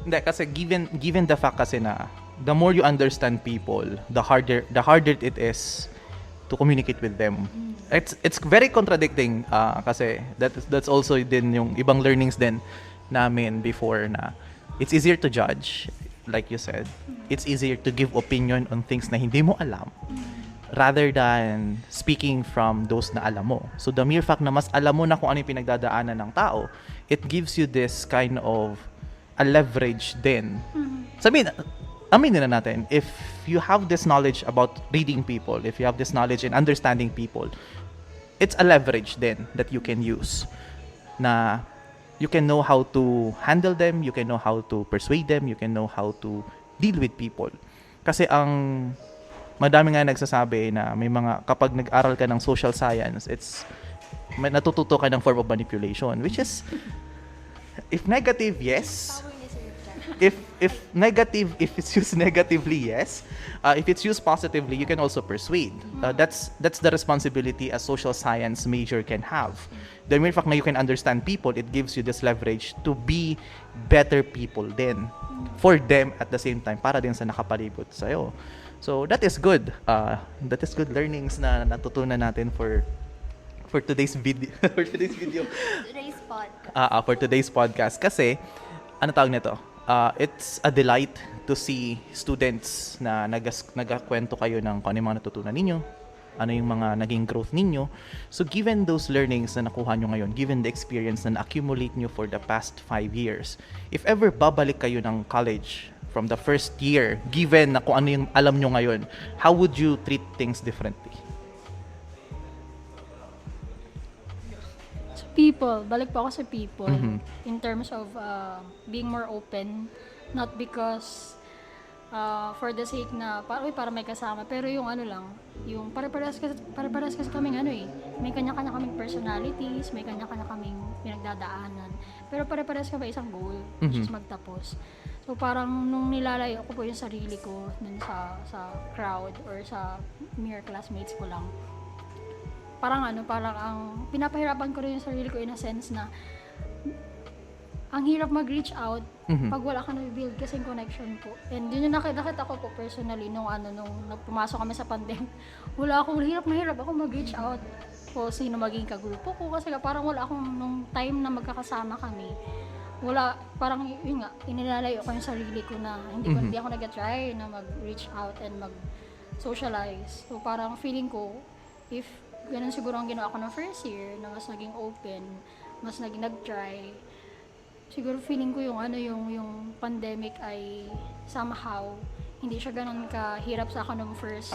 Hindi, kasi given the fact kasi na the more you understand people, the harder it is to communicate with them. It's very contradicting kasi that's also din yung ibang learnings din namin before na it's easier to judge, like you said. It's easier to give opinion on things na hindi mo alam rather than speaking from those na alam mo. So the mere fact na mas alam mo na kung ano yung pinagdadaanan ng tao, it gives you this kind of a leverage din. Aminin na natin, if you have this knowledge about reading people, if you have this knowledge in understanding people, it's a leverage then that you can use. Na you can know how to handle them, you can know how to persuade them, you can know how to deal with people. Kasi ang madami nga nagsasabi na may mga, kapag nag-aral ka ng social science, may natututo ka ng form of manipulation, which is, if negative, yes. If negative, if it's used negatively, yes. If it's used positively, you can also persuade. That's the responsibility a social science major can have. The mere fact na you can understand people, it gives you this leverage to be better people din for them at the same time, para din sa nakapalibot sa'yo. So that is good. That is good learnings na natutunan natin for today's video. For today's podcast. For today's podcast. Kasi, ano tawag nito? It's a delight to see students na nagkakwento kayo ng kung ano yung mga natutunan ninyo, ano yung mga naging growth ninyo. So given those learnings na nakuha nyo ngayon, given the experience na na-accumulate nyo for the past 5 years, if ever babalik kayo ng college from the first year, given na kung ano yung alam nyo ngayon, how would you treat things differently? People, balik po ako sa people in terms of being more open, not because for the sake na para may kasama, pero yung ano lang, yung pare-pares kasi kaming ano may kanya-kanya kaming personalities, may kanya-kanya kaming pinagdadaanan, pero pare-pares kami isang goal, which is magtapos. So parang nung nilalayo ko po yung sarili ko dun sa crowd or sa mere classmates ko lang, parang ang pinapahirapan ko rin yung sarili ko in a sense na ang hirap mag-reach out pag wala ka na-build kasing connection po. And yun yung nakita ko po personally nung nagpumasok kami sa pandemic. Hirap ako mag-reach out po sino maging kagrupo ko kasi parang wala akong nung time na magkakasama kami. Parang yun nga, inilalayo ko yung sarili ko na hindi ako nag-try na mag-reach out and mag-socialize. So parang feeling ko, if ganun siguro ang ginawa ko ng first year, na mas naging open, mas naging nag-try, siguro feeling ko yung pandemic ay somehow hindi siya ganun kahirap sa akin ng first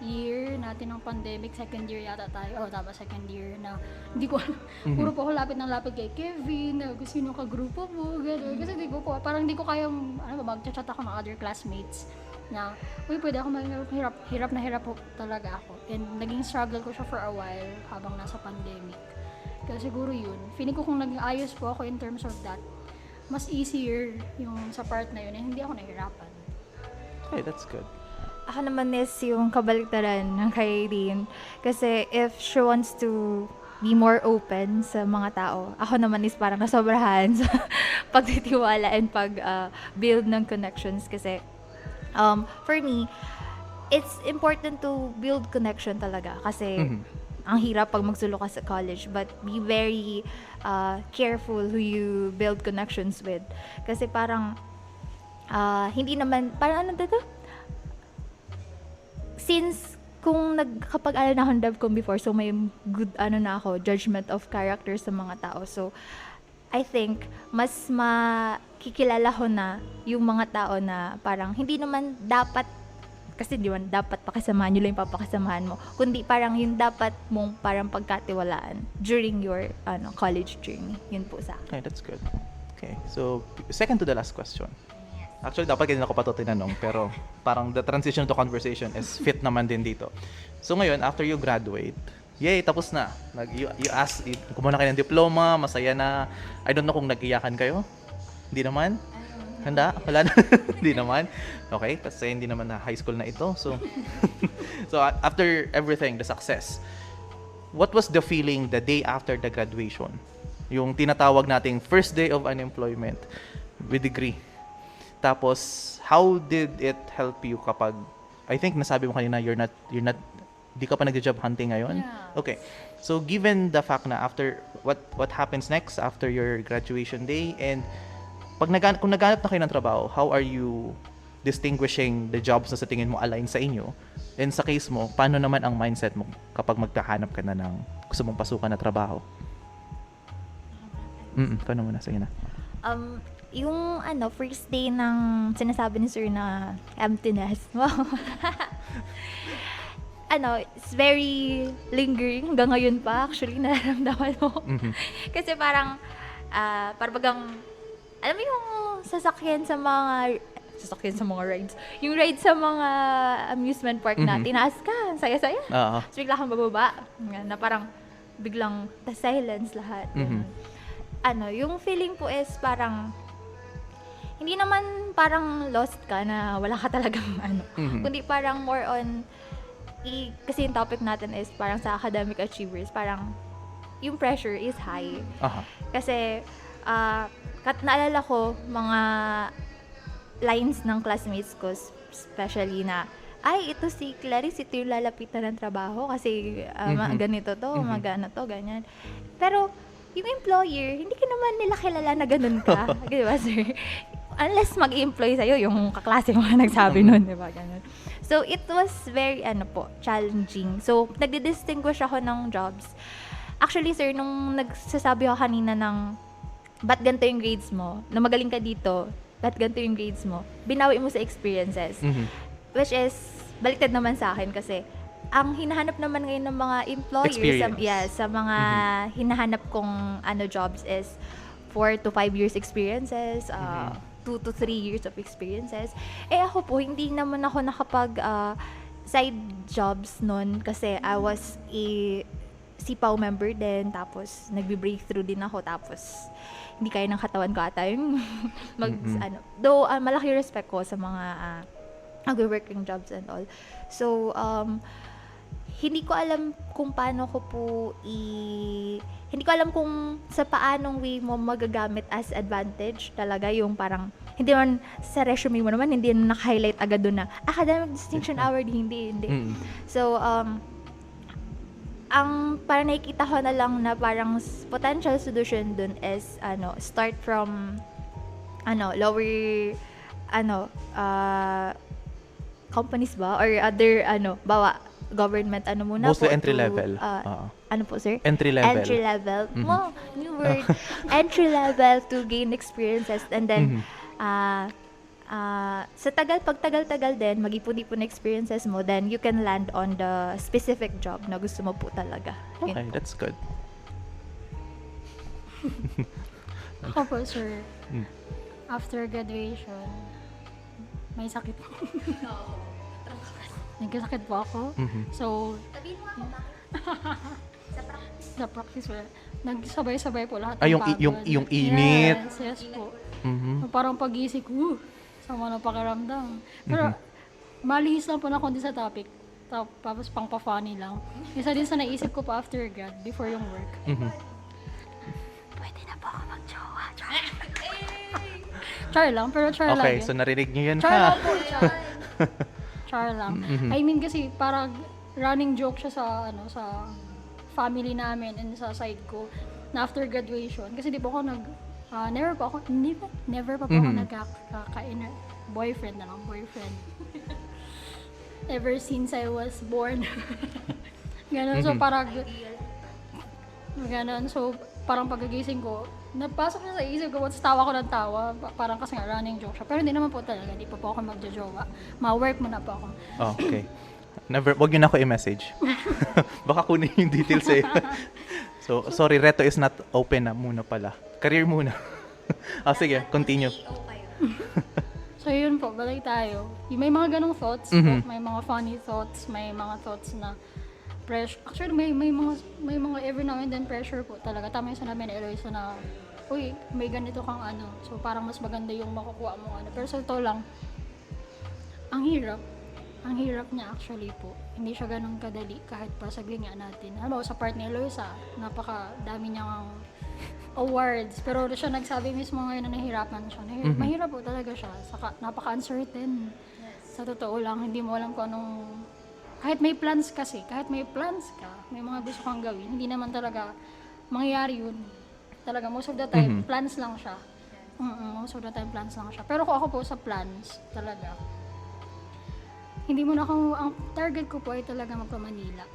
year natin ng pandemic. Second year yata tayo. Second year na hindi ko puro po ako lapit kay Kevin, sino ka grupo mo, gano'n. Kasi parang hindi ko kayang mag-chat ako ng other classmates na pwede ako hirap na hirap po talaga ako. And naging struggle ko siya for a while habang nasa pandemic. Kaya siguro yun. Feeling ko kung naging ayos po ako in terms of that, mas easier yung sa part na yun, hindi ako nahirapan. Okay, that's good. Ako naman is yung kabaliktaran ng kay Dean. Kasi if she wants to be more open sa mga tao, ako naman is parang nasobrahan sa pagtitiwala and pag-build ng connections. Kasi for me, it's important to build connection talaga. Kasi ang hirap pag magsulo ka sa college, but be very careful who you build connections with. Kasi parang hindi naman, parang since kung nagkapag-aral na akong DevCom before, so may good na ako, judgment of character sa mga tao. So I think mas makikilala ko na yung mga tao na parang hindi naman dapat, kasi di man dapat pakisamahan nyo lang yung papakisamahan mo, kundi parang yung dapat mong parang pagkatiwalaan during your college journey. Yun po sa akin. Okay, that's good. Okay, so second to the last question. Actually, dapat ganyan ako pa ito tinanong, pero parang the transition to conversation is fit naman din dito. So ngayon, after you graduate, yay, tapos na. Kumuha na kayo ng diploma, masaya na. I don't know kung nag-iyakan kayo. Hindi naman? Handa? Wala na? Hindi naman? Okay, kasi hindi naman na high school na ito. So, after everything, the success, what was the feeling the day after the graduation? Yung tinatawag nating first day of unemployment with degree. Tapos, how did it help you kapag, I think nasabi mo kanina, di ka pa nag-job hunting ngayon? Yeah. Okay. So, given the fact na after, what happens next after your graduation day, and kung naghanap na kayo ng trabaho, how are you distinguishing the jobs na sa tingin mo align sa inyo? And sa case mo, paano naman ang mindset mo kapag magkahanap ka na ng gusto mong pasukan na trabaho? Paano mo na? Sige na. Yung first day ng sinasabi ni Sir na emptiness. Wow. It's very lingering. Hanggang ngayon pa, actually, nararamdaman mo. Kasi parang bagang, alam mo yung sasakyan sa mga rides. Yung ride sa mga amusement park na tinaas ka, saya-saya. Tapos bigla kang bababa. Na parang biglang silence lahat. Yung feeling po is parang hindi naman parang lost ka na wala ka talagang kundi parang more on kasi yung topic natin is parang sa academic achievers, parang yung pressure is high. Kasi naalala ko mga lines ng classmates ko, especially na ito si Clarice, ito yung lalapitan ng trabaho kasi ganito to, magano to, ganyan. Pero yung employer, hindi ka naman nila kilala na ganun ka. Di ba, sir? Unless mag-i-employ sa'yo, yung kaklase mo na nagsabi nun, di ba? Ganun. So, it was very, challenging. So, nagdi-distinguish ako ng jobs. Actually, sir, nung nagsasabi ako kanina ng, ba't ganito yung grades mo? Na magaling ka dito, ba't ganito yung grades mo? Binawi mo sa experiences. Which is, baliktad naman sa akin kasi, ang hinahanap naman ngayon ng mga employers sa mga hinahanap kong jobs is 4 to 5 years experiences, 2 to 3 years of experiences. Ako po, hindi naman ako nakapag side jobs nun kasi I was a Sipaw member din, tapos nagbe-breakthrough din ako, tapos hindi kaya ng katawan ko ata yung though malaki respect ko sa mga working jobs and all. So hindi ko alam kung paano ko po hindi ko alam kung sa paanong way mo magagamit as advantage talaga yung parang hindi man sa resume mo naman hindi naman naka-highlight agad doon na academic distinction award, hindi. So ang parang nakikita ko na lang na parang potential solution dun is start from lower companies ba or other bawa government muna Mostly po entry to, level. ano po sir? Entry level. Entry level. Wow, new word. Entry level to gain experiences and then sa pagtagal-tagal din, mag-ipon-ipon experiences mo, then you can land on the specific job na gusto mo po talaga. Okay, that's good. Ako po, sir, after graduation, may sakit po. Nagkasakit po ako. So, Sabihin mo ako, sa practice, nagsabay-sabay po lahat Yung pagod. yung init. Yes po. Mhm. Parang pag-isip ko, sama na pakiramdam. Pero, malihis lang po na kundi sa topic. Tapos pang pa-funny lang. Isa din sa naisip ko pa after grad, before yung work. Pwede na po ako mag-jowa. Char lang, pero char lang. Okay, so narinig niyo yun Char lang ha. po, char. Char lang. I mean kasi parang running joke siya sa family namin and sa side ko na after graduation. Kasi di ba ako never pa po ako nagkaka-inner boyfriend. Ever since I was born. Ganon, so parang ganon, so parang pagkagising ko, napasok na sa isip ko, tawa ko ng tawa, parang kasi nga running joke siya. Pero hindi naman po talaga, hindi pa po ako magjojowa. Ma-work muna po ako. Okay. Wag niyo na ako i-message. Baka kunin yung details eh. So, sorry, Reto is not open na muna pala. Career muna. Sige, continue. So yun po, balik tayo. May mga ganong thoughts po, may mga funny thoughts, may mga thoughts na pressure. Actually, may mga every now and then pressure po talaga. Tama yung sinabi ni Eloisa na, uy, may ganito kang so parang mas maganda yung makukuha mo Pero sa ito lang, ang hirap niya actually po. Hindi siya ganun kadali kahit pa sabihin nga natin. Sa part ni Eloisa, napakadami niyang awards. Pero siya nagsabi mismo ngayon na nahihirapan siya. Mahirap po talaga siya. Saka napaka-uncertain. Sa totoo lang, hindi mo alam kung anong... Kahit may plans ka, may mga gusto kang gawin, hindi naman talaga mangyayari yun. Talaga, most of the time, plans lang siya. Most of the time, plans lang siya. Pero kung ako po sa plans, talaga, ang target ko po ay talaga magpa-Manila.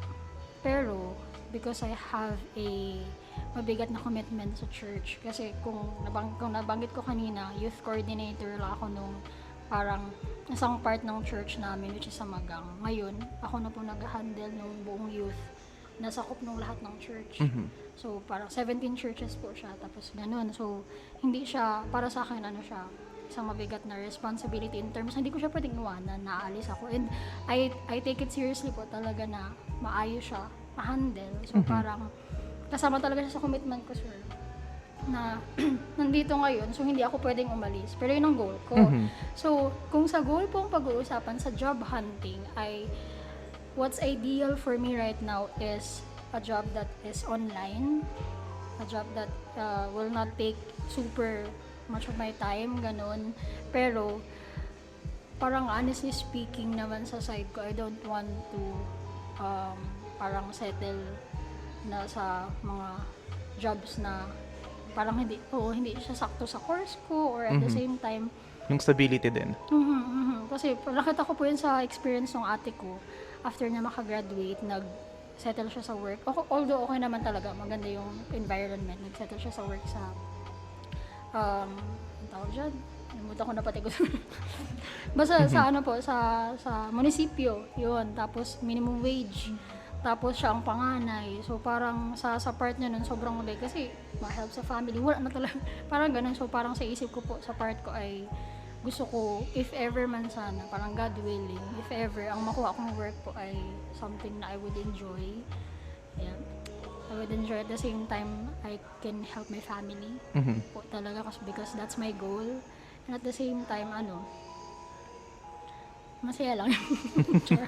Pero, because I have a mabigat na commitment sa church. Kasi kung nabanggit ko kanina, youth coordinator lang ako nung parang isang part ng church namin, which is sa Magang. Ngayon, ako na po nag-handle ng buong youth na sakop ng lahat ng church. So, parang 17 churches po siya. Tapos ganun. So, hindi siya, para sa akin, siya, isang mabigat na responsibility in terms, hindi ko siya pwedeng iwanan, naalis ako. And I take it seriously po talaga na maayos siya, ma-handle. So, parang, kasama talaga siya sa commitment ko, sir, na nandito ngayon, so hindi ako pwedeng umalis. Pero yun ang goal ko. So, kung sa goal pong pag-uusapan sa job hunting ay what's ideal for me right now is a job that is online, a job that will not take super much of my time, ganun. Pero, parang honestly speaking naman sa side ko, I don't want to parang settle na sa mga jobs na parang hindi siya sakto sa course ko or at the same time Yung stability din. Kasi nakita ko po yun sa experience ng ate ko after niya makagraduate, nag-settle siya sa work. Although okay naman talaga, maganda yung environment, nag-settle siya sa work sa ang tawag dyan, nalimutan ko na pati ko. Basta sa sa munisipyo, yun, tapos minimum wage. Tapos siya ang panganay. So parang sa part niya nun sobrang like kasi ma-help sa family. Wala na talaga. Parang ganun. So parang sa isip ko po, sa part ko ay gusto ko, if ever man sana, parang God willing, if ever, ang makuha kong work po ay something na I would enjoy. Yeah. I would enjoy at the same time, I can help my family po talaga kasi because that's my goal. And at the same time, masaya lang. Sure.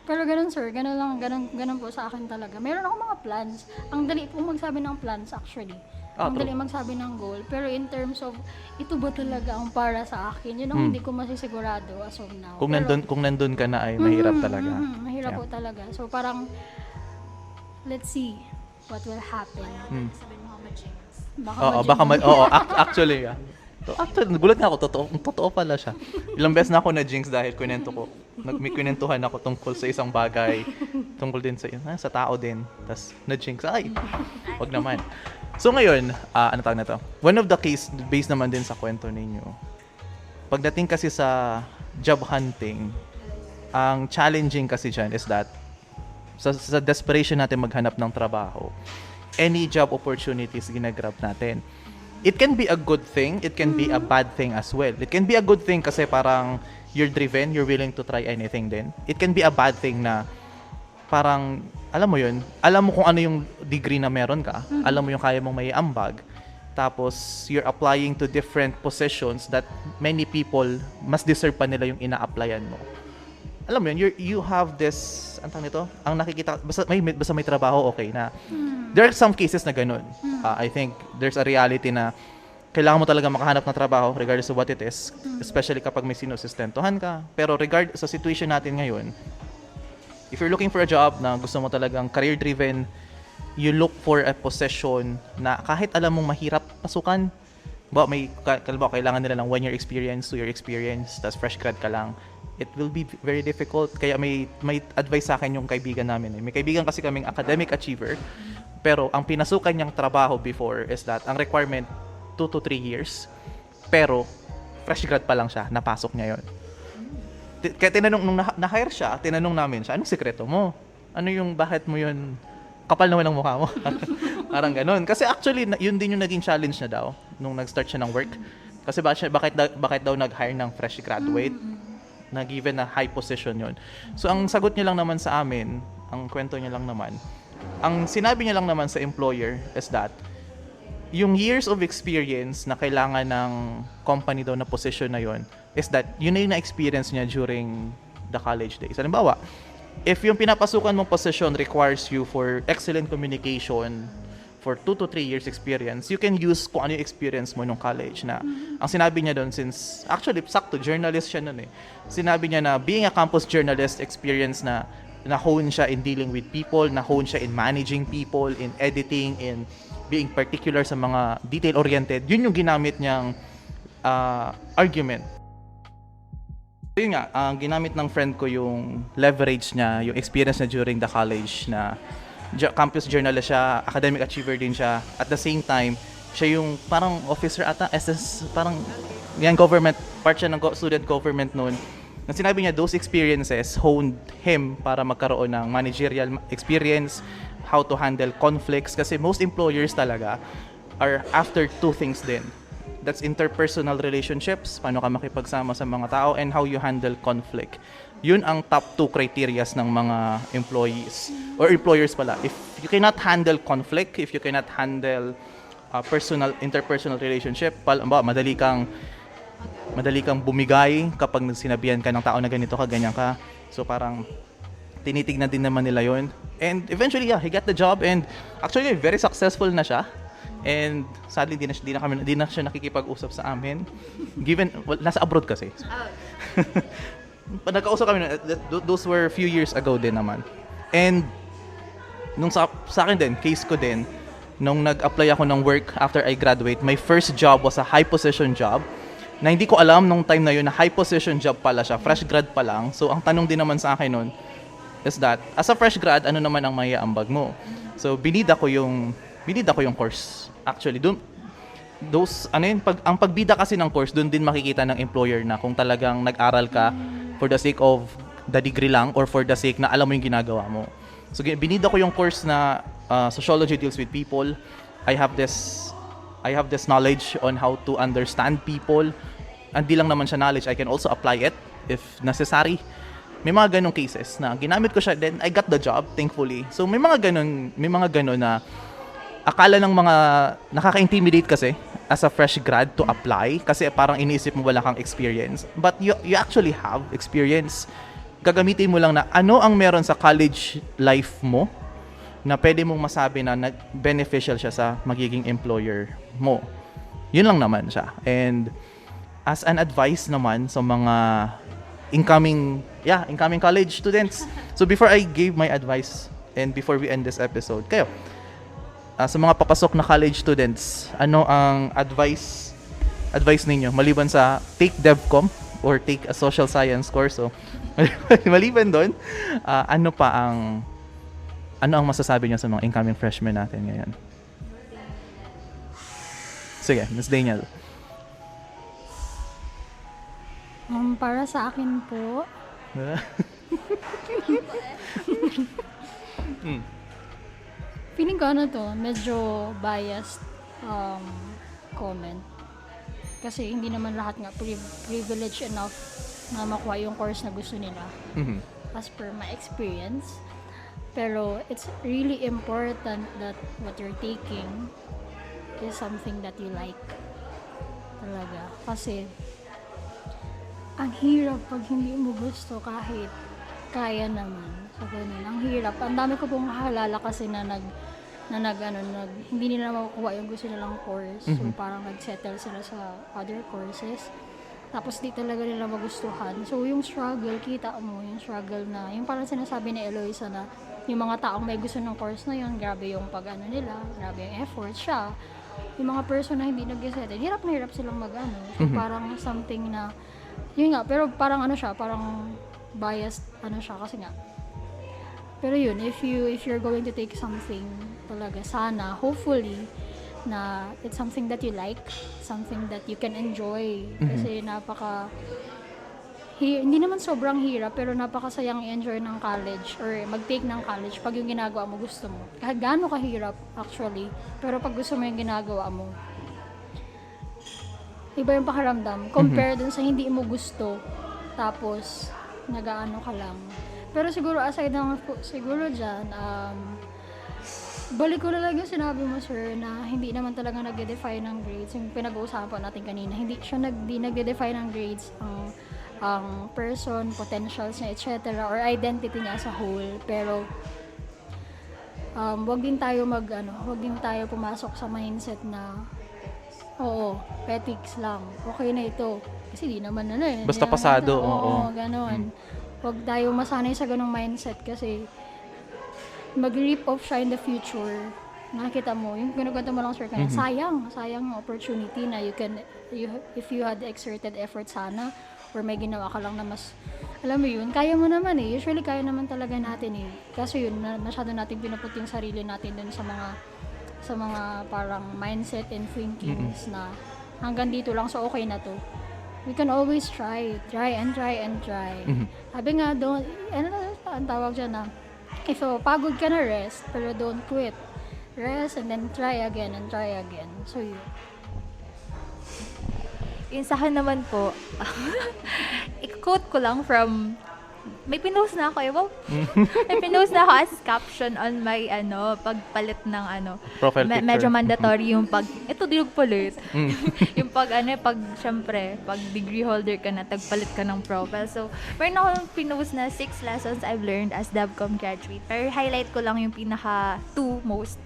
Pero ganun sir, ganun po sa akin talaga. Meron ako mga plans. Ang dali pong magsabi ng plans actually. Ang dali magsabi ng goal. Pero in terms of, ito ba talaga ang para sa akin? Yun ang hindi ko masisigurado as of now. Kung nandun ka na ay mahirap talaga. Mahirap po talaga. So parang, let's see what will happen. Sabihin mo ma-jinx. Actually, yeah. Actually, nagulat nga ako, totoo pala siya. Ilang beses na ako na-jinx dahil kwento ko. May kwentuhan ako tungkol sa isang bagay, tungkol din sa tao din. Tapos na-jinx, ay, wag naman. So ngayon, ano tawag na to? One of the case, based naman din sa kwento ninyo, pagdating kasi sa job hunting, ang challenging kasi dyan is that, sa desperation natin maghanap ng trabaho, any job opportunities ginagrab natin. It can be a good thing, it can be a bad thing as well. It can be a good thing kasi parang you're driven, you're willing to try anything din. It can be a bad thing na parang, alam mo yun, alam mo kung ano yung degree na meron ka, alam mo yung kaya mong may ambag, tapos you're applying to different positions that many people, mas deserve pa nila yung ina-applyan mo. Alam mo yun, you have this, ang nakikita, basta may trabaho, okay na. There are some cases na ganun. I think there's a reality na kailangan mo talaga makahanap ng trabaho regardless of what it is, especially kapag may sinusustentuhan ka. Pero sa situation natin ngayon, if you're looking for a job na gusto mo talagang career-driven, you look for a position na kahit alam mong mahirap pasukan, kailangan nila ng 1 year experience, 2 year experience, tas fresh grad ka lang, it will be very difficult. Kaya may advice sa akin yung kaibigan namin. May kaibigan kasi kaming academic achiever, pero ang pinasukan niyang trabaho before is that ang requirement 2 to 3 years, pero fresh grad pa lang siya, napasok niya yon. Kaya nung na-hire siya, tinanong namin siya, anong sekreto mo? Ano yung, bakit mo yun, kapal naman ang mukha mo? Parang ganun. Kasi actually, yun din yung naging challenge na daw nung nag-start siya ng work. Kasi bakit daw nag-hire ng fresh graduate na given na high position yon. So ang sagot niya lang naman sa amin, ang kwento niya lang naman, ang sinabi niya lang naman sa employer is that yung years of experience na kailangan ng company daw na position na yon is that yun na yung na-experience niya during the college days. Halimbawa, if yung pinapasukan mong position requires you for excellent communication for 2 to 3 years experience, you can use kung ano yung experience mo nung college na. Ang sinabi niya doon, since actually sakto journalist siya noon eh. Sinabi niya na being a campus journalist experience na hone siya in dealing with people, na hone siya in managing people, in editing, in being particular sa mga detail-oriented. Yun yung ginamit niyang argument. Yun nga, ang ginamit ng friend ko yung leverage niya, yung experience niya during the college na campus journalist siya, academic achiever din siya. At the same time, siya yung parang officer ata, SS, parang yan government, part siya ng student government noon. Nang sinabi niya, those experiences honed him para magkaroon ng managerial experience, how to handle conflicts. Kasi most employers talaga are after 2 things din. That's interpersonal relationships, paano ka makipagsama sa mga tao, and how you handle conflict. Yun ang top 2 criterias ng mga employees, or employers pala. If you cannot handle conflict, if you cannot handle interpersonal relationship, madali kang bumigay kapag sinabihan ka ng tao na ganito ka, ganyan ka. So parang tinitignan din naman nila yon. And eventually, yeah, he got the job and actually very successful na siya. And sadly, di na siya nakikipag-usap sa amin. Given, nasa abroad kasi. Nagkausap kami, those were a few years ago din naman. And nung sa akin din, case ko din, nung nag-apply ako ng work after I graduate, my first job was a high position job na hindi ko alam nung time na yun na high position job pala siya, fresh grad pa lang. So ang tanong din naman sa akin nun is that, as a fresh grad, ano naman ang maiambag mo? So binida ko yung course. Actually, ang pagbida kasi ng course, doon din makikita ng employer na kung talagang nag-aral ka for the sake of the degree lang or for the sake na alam mo yung ginagawa mo. So binida ko yung course na sociology deals with people. I have this knowledge on how to understand people. Hindi lang naman siya knowledge, I can also apply it if necessary. May mga ganong cases na ginamit ko siya, then I got the job, thankfully. So may mga ganon na akala ng mga nakaka-intimidate kasi as a fresh grad to apply kasi parang iniisip mo wala kang experience. But you actually have experience. Gagamitin mo lang na ano ang meron sa college life mo na pwede mong masabi na beneficial siya sa magiging employer mo. Yun lang naman siya. And as an advice naman sa mga incoming college students. So before I gave my advice and before we end this episode, kayo, sa mga papasok na college students, ano ang advice ninyo maliban sa take DevCom or take a social science course? So maliban doon, ano ang masasabi niyo sa mga incoming freshmen natin ngayon? Sige, Ms. Daniel. Para sa akin po, feeling ko medyo biased comment. Kasi hindi naman lahat nga privileged enough na makuha yung course na gusto nila. As per my experience. Pero it's really important that what you're taking is something that you like. Talaga. Kasi ang hirap pag hindi mo gusto kahit kaya naman. So, ganun. Ang hirap. Ang dami ko pong mahalala kasi na hindi nila makukuha yung gusto nilang course. So, parang nag-settle sila sa other courses. Tapos, di talaga nila magustuhan. So, yung struggle, kita mo, yung struggle na, yung parang sinasabi ni Eloisa na, yung mga taong may gusto ng course na yun, grabe yung nila, grabe yung effort siya. Yung mga person na hindi nag-settle, hirap na hirap silang So, parang something na, yun nga, pero parang parang biased siya kasi nga. Pero yun, if you're going to take something talaga, sana, hopefully, na it's something that you like, something that you can enjoy. Kasi hindi naman sobrang hirap, pero napakasayang i-enjoy ng college or mag-take ng college pag yung ginagawa mo gusto mo. Kahit gaano kahirap, actually, pero pag gusto mo yung ginagawa mo, iba yung pakiramdam compare dun sa hindi mo gusto tapos nagaano ka lang. Pero siguro aside siguro dyan, balik ko na lang yung sinabi mo, sir, na hindi naman talaga nag-define ng grades. Yung pinag-uusapan po natin kanina, hindi nag-define ng grades ang person, potentials niya, etc. or identity niya as a whole. Pero wag din tayo pumasok sa mindset na oo, petics lang. Okay na ito. Kasi di naman Basta pasado. Oo, gano'n. Huwag tayo masanay sa ganong mindset kasi mag-rip off siya in the future. Nakita mo, yung kinukwento mo lang, sir, kaya sayang ang opportunity na if you had exerted effort sana or may ginawa ka lang na mas, alam mo yun, kaya mo naman Usually, kaya naman talaga natin Kaso yun, masyado natin pinaput yung sarili natin dun sa mga parang mindset and thinkings na hanggang dito lang, so okay na to. We can always try and try. Sabi nga, ang tawag dyan na, if pagod ka na, rest, pero don't quit. Rest and then try again. So yun. Yung sa akin naman po, i-quote ko lang from, may pinost na ako may pinost na ako as caption on my pagpalit ng profile picture. Medyo mandatory yung ito dilog palit. Yung syempre, pag degree holder ka na, tagpalit ka ng profile. So, meron akong pinost na 6 lessons I've learned as DevCom graduate. Pero highlight ko lang yung pinaka 2 most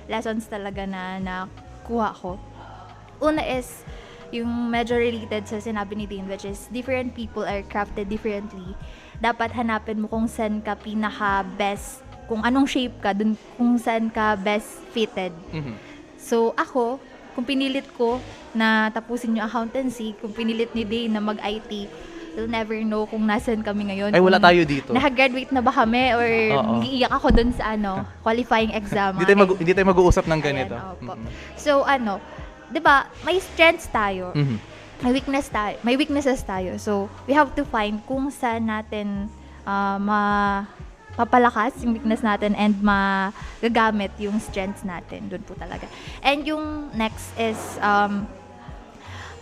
lessons talaga na nakuha ko. Una is, yung medyo related sa sinabi ni Dean, which is different people are crafted differently. Dapat hanapin mo kung saan ka pinaka-best, kung anong shape ka, dun kung saan ka best fitted. So ako, kung pinilit ko na tapusin yung accountancy, kung pinilit ni Dean na mag-IT, you'll never know kung nasan kami ngayon. Ay, wala tayo dito. Nakagraduate na ba kami or iiyak ako dun sa qualifying exam. Hindi tayo mag-uusap ng ganito. Ayan, so 'di ba, may strengths tayo. May weaknesses tayo. So, we have to find kung saan natin mapalakas yung weakness natin and magagamit yung strengths natin. Doon po talaga. And yung next is,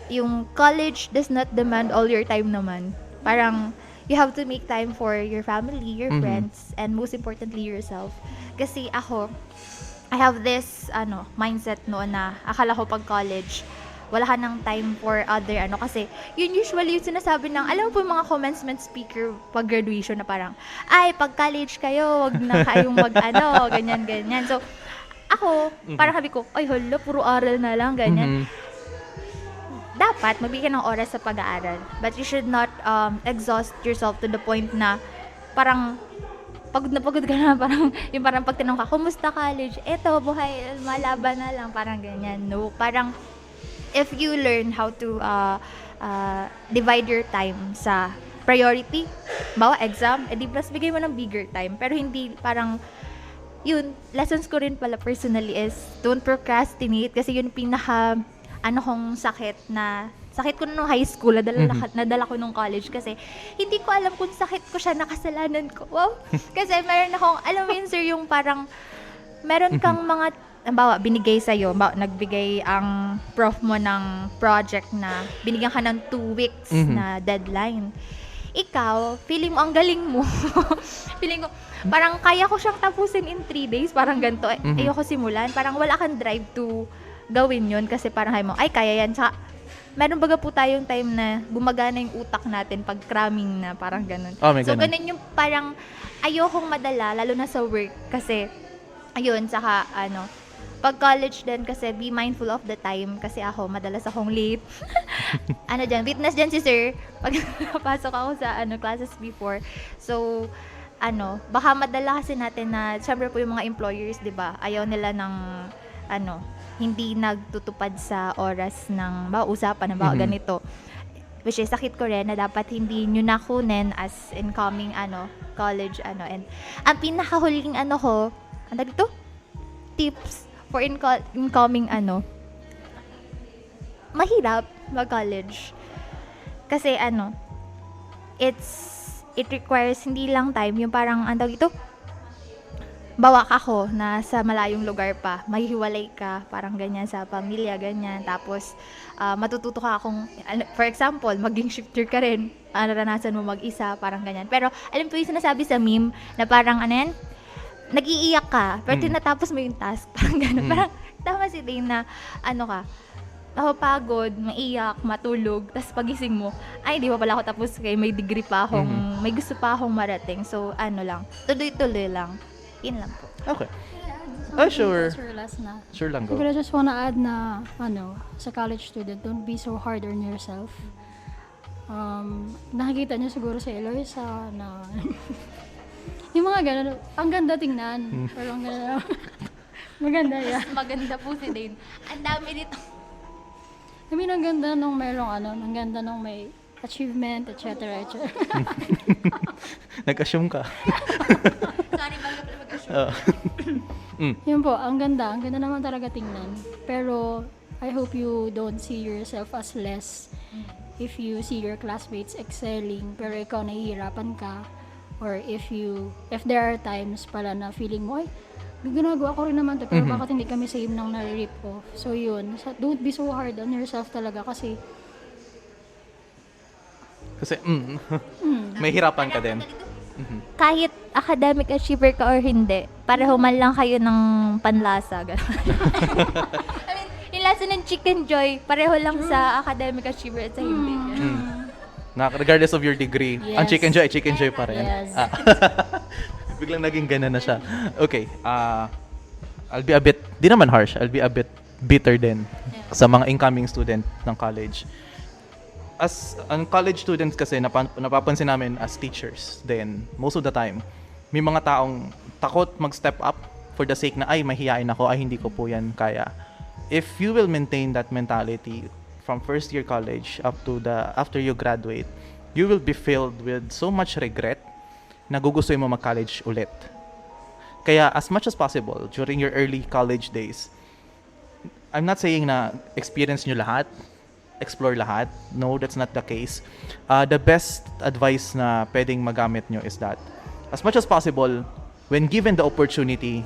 yung college does not demand all your time naman. Parang, you have to make time for your family, your friends, and most importantly, yourself. Kasi ako, I have this mindset noon na akala ko pag college, wala ka ng time for other kasi yun usually yung sinasabi ng, alam mo po yung mga commencement speaker pag graduation na parang, ay, pag college kayo, wag na kayong ganyan. So, ako, parang sabi ko, ay, hala, puro aral na lang, ganyan. Dapat, magbigyan ng oras sa pag-aaral. But you should not exhaust yourself to the point na parang pagod na pagod ka na, parang pag tinanong ka, kumusta college? Eto, buhay, malaban na lang, parang ganyan. No, parang, if you learn how to divide your time sa priority, bawa exam, edi plus bigay mo ng bigger time. Pero hindi parang, yun, lessons ko rin pala personally is, don't procrastinate kasi yun pinaka, kong sakit ko nung high school, nadala ko nung college kasi hindi ko alam kung sakit ko siya, nakasalanan ko. Wow! Kasi meron akong, alam mo yun sir, yung parang, meron kang mga, binigay sa'yo, nagbigay ang prof mo ng project na binigyan ka ng 2 weeks na deadline. Ikaw, feeling mo, ang galing mo. Feeling ko, parang kaya ko siyang tapusin in 3 days, parang ganito. Ayoko simulan, parang wala kang drive to gawin yun kasi parang ay, kaya yan. Tsaka, meron baga po tayong time na gumagana yung utak natin pag cramming na, parang ganun. So, ganun yung parang ayokong madala, lalo na sa work kasi, ayun, tsaka, pag college din kasi be mindful of the time kasi ako madalas akong late. Witness dyan si sir pag napasok ako sa classes before. So baka madala kasi natin na syempre po yung mga employers, 'di ba? Ayaw nila ng hindi nagtutupad sa oras ng usapan ng ganito. Which is sakit ko rin na dapat hindi nyo nakunin as incoming college and ang pinakahuling ko, dito? Tips for incoming mahirap mag-college. Kasi it requires hindi lang time, yung parang dito, bawak ako na sa malayong lugar pa, mahihiwalay ka, parang ganyan sa pamilya, ganyan. Tapos, matututo ka kung, for example, maging shifter ka rin, naranasan mo mag-isa, parang ganyan. Pero, alam po yung sinasabi sa meme, na parang, nag-iiyak ka, pero tinatapos mo yung task, parang gano'n. Parang, tama si Dane na, napapagod, maiyak, matulog, tapos pagising mo, ay, di ba pala ako tapos kay may degree pa akong, may gusto pa akong marating. So, lang, tuloy-tuloy lang. Yun lang po. Okay. Sure. Sure, last na. Sure lang, go. Siguro I just wanna add na, sa college student, don't be so hard on yourself. Nakikita niyo siguro sa Eloisa na, yung mga gano'n, ang ganda tingnan. Pero ang ganda maganda yan. Maganda po si Dane. Ang dami dito. I mean, ang ganda nung merong ang ganda nung may achievement, etc. Nag-assume ka. Sorry, bago pala mag-assume. Yun po, ang ganda naman talaga tingnan. Pero, I hope you don't see yourself as less if you see your classmates excelling, pero ikaw nahihirapan ka. Or if there are times pala na feeling mo, ay, ginagawa ko rin naman to, pero bakit hindi kami same nang nare-rip off? So yun, don't be so hard on yourself talaga kasi may hirapan ka din. Kahit academic achiever ka or hindi, pareho man lang kayo ng panlasa. I mean, yung lasa ng Chicken Joy, pareho lang sa academic achiever at sa hindi. Regardless of your degree, Yes. ang Chicken Joy pa rin. Yes. Biglang naging ganun na siya. Okay, I'll be a bit, di naman harsh, I'll be a bit bitter din sa mga incoming student ng college. As ang college students kasi, napapansin namin as teachers, then most of the time, may mga taong takot mag-step up for the sake na, ay, mahihain ako, ay, hindi ko po yan kaya. If you will maintain that mentality from first year college up to after you graduate, you will be filled with so much regret na gugustuhin mo mag-college ulit. Kaya as much as possible during your early college days, I'm not saying na experience nyo lahat, explore lahat. No, that's not the case. The best advice na pwedeng magamit nyo is that as much as possible, when given the opportunity,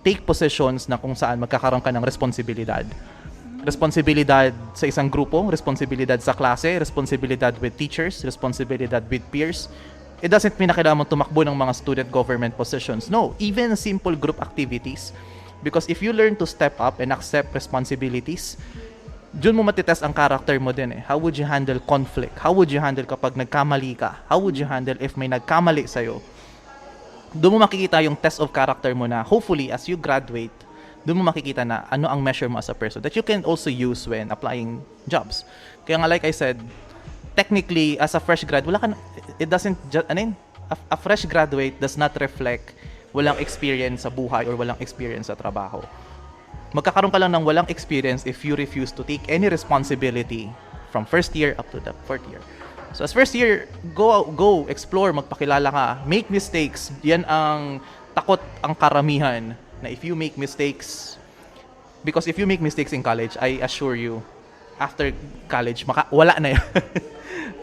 take positions na kung saan magkakaroon ka ng responsibilidad. Responsibilidad sa isang grupo, responsibilidad sa klase, responsibilidad with teachers, responsibilidad with peers. It doesn't mean na kailangan mo tumakbo ng mga student government positions. No, even simple group activities. Because if you learn to step up and accept responsibilities, dun mo matitest ang character mo din eh. How would you handle conflict? How would you handle kapag nagkamali ka? How would you handle if may nagkamali sa'yo? Doon mo makikita yung test of character mo na hopefully as you graduate, doon mo makikita na ano ang measure mo as a person that you can also use when applying jobs. Kaya nga like I said, technically as a fresh grad, wala ka it doesn't a fresh graduate does not reflect walang experience sa buhay or walang experience sa trabaho. Magkakaroon ka lang ng walang experience if you refuse to take any responsibility from first year up to the fourth year. So as first year, go explore, magpakilala ka, make mistakes. Yan ang takot ang karamihan na if you make mistakes, because if you make mistakes in college, I assure you, after college, wala na yan.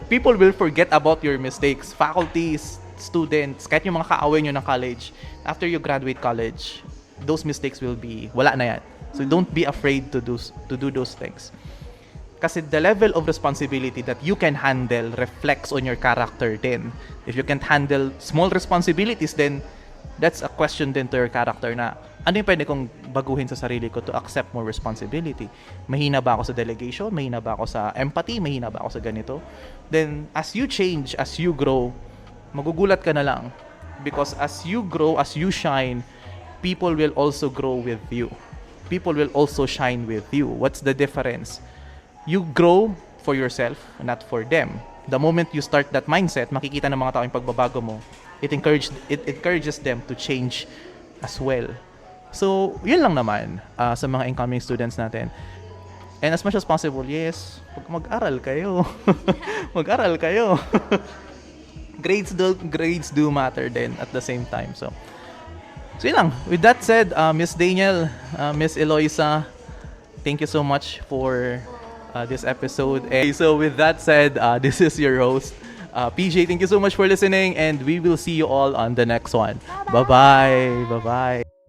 People will forget about your mistakes. Faculties, students, kahit yung mga kaaway nyo ng college, after you graduate college, those mistakes will be, wala na yan. So don't be afraid to do those things. Kasi the level of responsibility that you can handle reflects on your character din. If you can't handle small responsibilities, then that's a question din to your character na ano yung pwede kong baguhin sa sarili ko to accept more responsibility? Mahina ba ako sa delegation? Mahina ba ako sa empathy? Mahina ba ako sa ganito? Then, as you change, as you grow, magugulat ka na lang. Because as you grow, as you shine, people will also grow with you. People will also shine with you. What's the difference? You grow for yourself, not for them. The moment you start that mindset, makikita ng mga tao yung pagbabago mo. It encourages them to change as well. So, yun lang naman sa mga incoming students natin. And as much as possible, yes, mag-aral kayo. Mag-aral kayo. grades do matter then at the same time. So yun lang. With that said, Miss Daniel, Miss Eloisa, thank you so much for this episode. And so with that said, this is your host, PJ. Thank you so much for listening, and we will see you all on the next one. Bye-bye. Bye-bye.